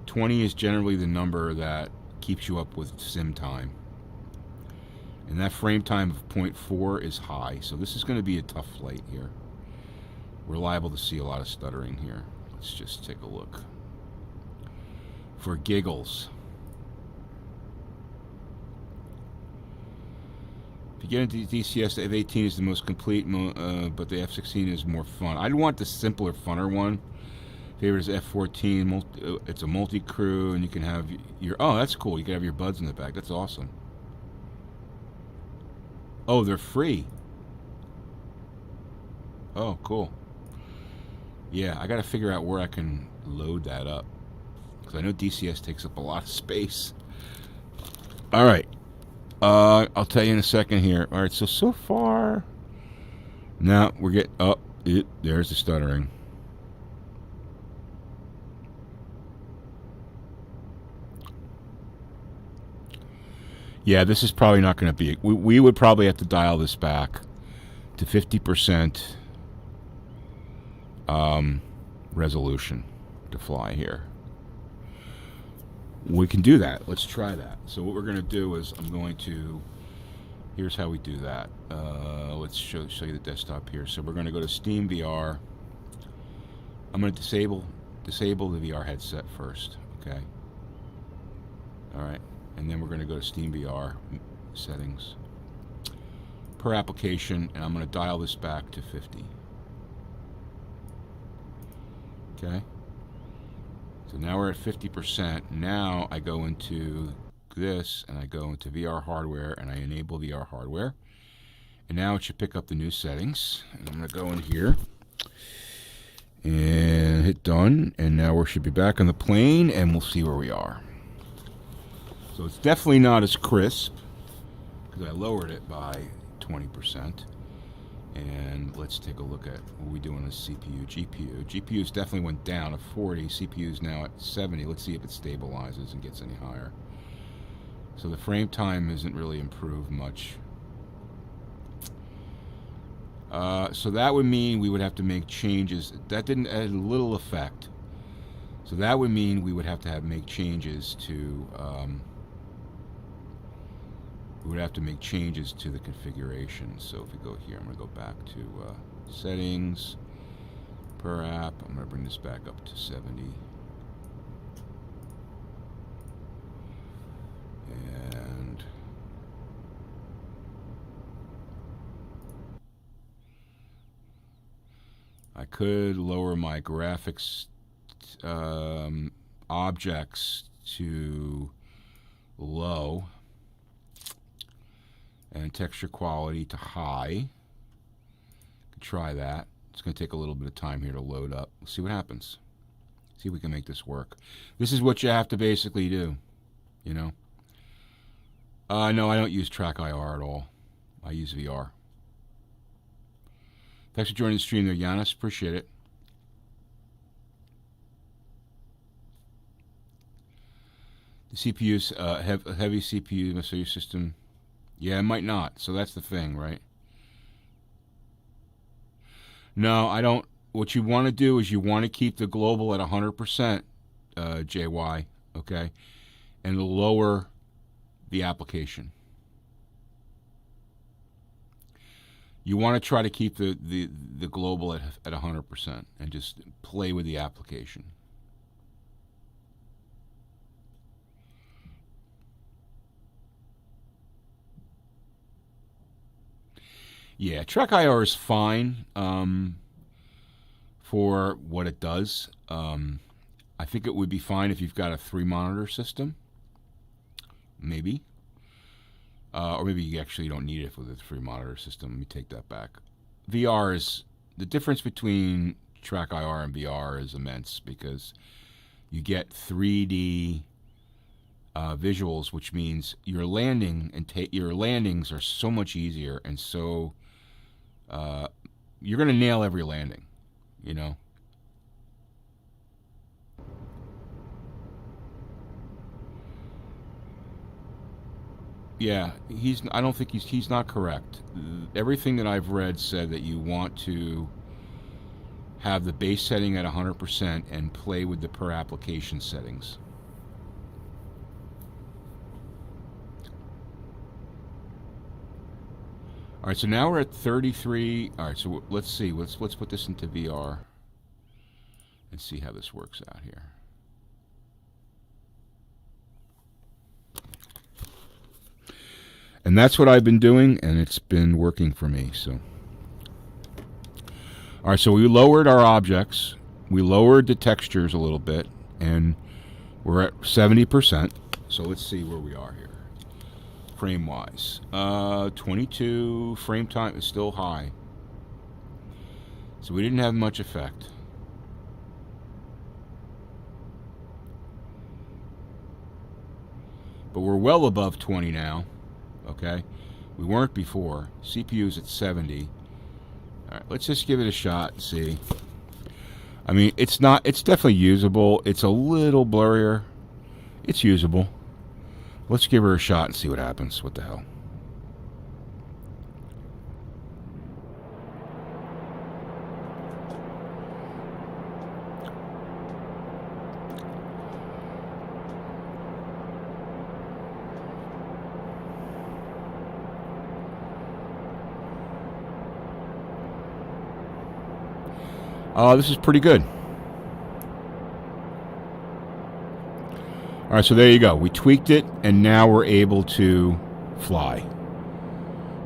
20 is generally the number that keeps you up with sim time. And that frame time of 0.4 is high, so this is going to be a tough flight here. We're liable to see a lot of stuttering here. Let's just take a look. For giggles. If you get into DCS, the F-18 is the most complete, but the F-16 is more fun. I'd want the simpler, funner one. Favorite is F-14. It's a multi-crew, and you can have your... Oh, that's cool. You can have your buds in the back. That's awesome. Oh, they're free. Oh, cool. Yeah, I got to figure out where I can load that up, because I know DCS takes up a lot of space. All right. I'll tell you in a second here. All right, so far... Now, we're getting... Oh, there's the stuttering. Yeah, this is probably not going to be... We would probably have to dial this back to 50% resolution to fly here. We can do that. Let's try that. So what we're going to do is I'm going to... Here's how we do that. Let's show you the desktop here. So we're going to go to Steam VR. I'm going to disable the VR headset first. Okay. All right. And then we're going to go to Steam VR settings, per application, and I'm going to dial this back to 50. Okay. So now we're at 50%. Now I go into this, and I go into VR hardware, and I enable VR hardware. And now it should pick up the new settings. And I'm going to go in here and hit done. And now we should be back on the plane, and we'll see where we are. So it's definitely not as crisp, because I lowered it by 20%. And let's take a look at what we do on the CPU. GPU's definitely went down to 40. CPU's now at 70. Let's see if it stabilizes and gets any higher. So the frame time isn't really improved much. So that would mean we would have to make changes. That didn't add little effect. So that would mean we would have to make changes to the configuration. So if we go here, I'm going to go back to settings, per app. I'm going to bring this back up to 70. And I could lower my graphics objects to low and texture quality to high. Could try that. It's going to take a little bit of time here to load up. We'll see what happens. See if we can make this work. This is what you have to basically do, you know. No, I don't use TrackIR at all. I use VR. Thanks for joining the stream there, Giannis. Appreciate it. The CPU's heavy CPU, so your system... Yeah, it might not. So that's the thing, right? No, I don't. What you want to do is you want to keep the global at 100%, JY, okay? And lower the application. You want to try to keep the global at 100% and just play with the application. Yeah, TrackIR is fine for what it does. I think it would be fine if you've got a 3-monitor system, maybe. Or maybe you actually don't need it with a 3-monitor system. Let me take that back. VR is... The difference between TrackIR and VR is immense, because you get 3D visuals, which means your landing and your landings are so much easier, and so you're going to nail every landing, you know. Yeah, I don't think he's not correct. Everything that I've read said that you want to have the base setting at 100% and play with the per application settings. All right, so now we're at 33. All right, so let's see. Let's put this into VR and see how this works out here. And that's what I've been doing, and it's been working for me. So, all right, so we lowered our objects. We lowered the textures a little bit, and we're at 70%. So let's see where we are here. frame wise. 22 frame time is still high. So we didn't have much effect. But we're well above 20 now. Okay? We weren't before. CPU's at 70. Alright, let's just give it a shot and see. I mean, it's definitely usable. It's a little blurrier. It's usable. Let's give her a shot and see what happens. What the hell? This is pretty good. Alright, so there you go. We tweaked it, and now we're able to fly.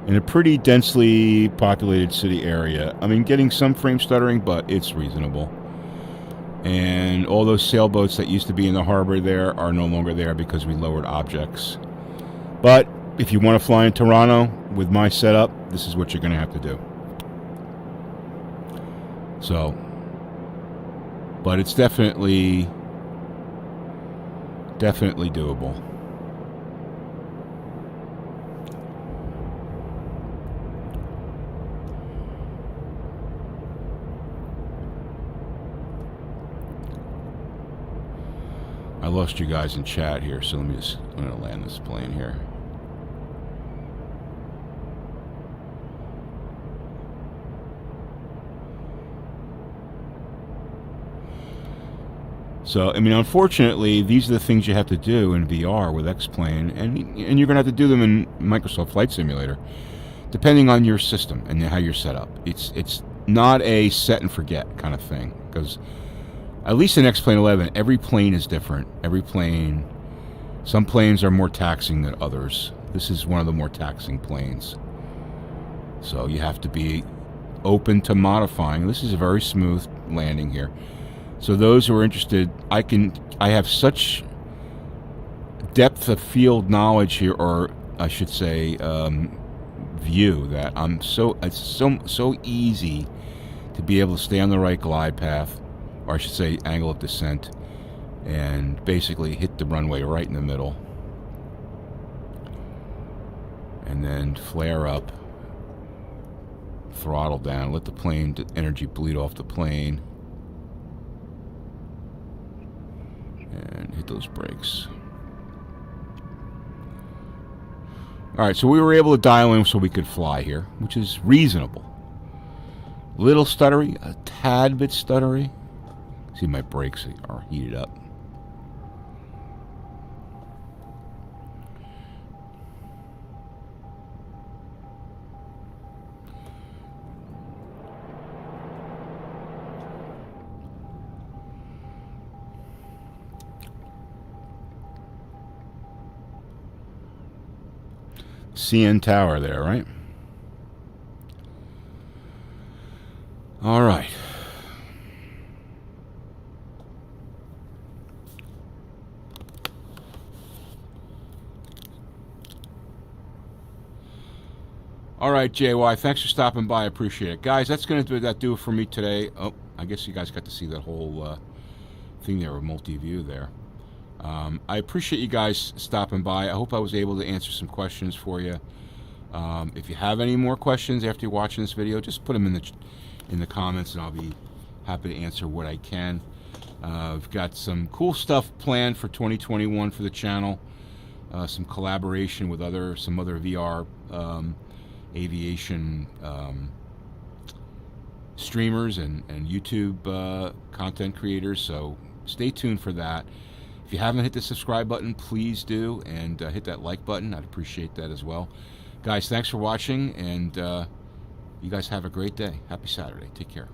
In a pretty densely populated city area. I mean, getting some frame stuttering, but it's reasonable. And all those sailboats that used to be in the harbor there are no longer there because we lowered objects. But if you want to fly in Toronto with my setup, this is what you're going to have to do. So, but it's definitely doable. I lost you guys in chat here, so I'm going to land this plane here. So, I mean, unfortunately, these are the things you have to do in VR with X-Plane, and you're going to have to do them in Microsoft Flight Simulator, depending on your system and how you're set up. It's not a set and forget kind of thing, because at least in X-Plane 11, every plane is different. Every plane, some planes are more taxing than others. This is one of the more taxing planes. So you have to be open to modifying. This is a very smooth landing here. So those who are interested, I have such depth of field knowledge here, or I should say view, that it's so easy to be able to stay on the right glide path, or I should say angle of descent, and basically hit the runway right in the middle. And then flare up, throttle down, let the plane energy bleed off the plane. And hit those brakes. Alright, so we were able to dial in so we could fly here, which is reasonable. Little stuttery, a tad bit stuttery. See, my brakes are heated up. CN Tower there, right? All right. All right, JY, thanks for stopping by. I appreciate it. Guys, that's going to do it for me today. Oh, I guess you guys got to see that whole thing there, with multi-view there. I appreciate you guys stopping by. I hope I was able to answer some questions for you. If you have any more questions after you're watching this video, just put them in the comments, and I'll be happy to answer what I can. I've got some cool stuff planned for 2021 for the channel. Some collaboration with some other VR aviation streamers and YouTube content creators. So stay tuned for that. If you haven't hit the subscribe button, please do, and hit that like button. I'd appreciate that as well. Guys, thanks for watching, and you guys have a great day. Happy Saturday. Take care.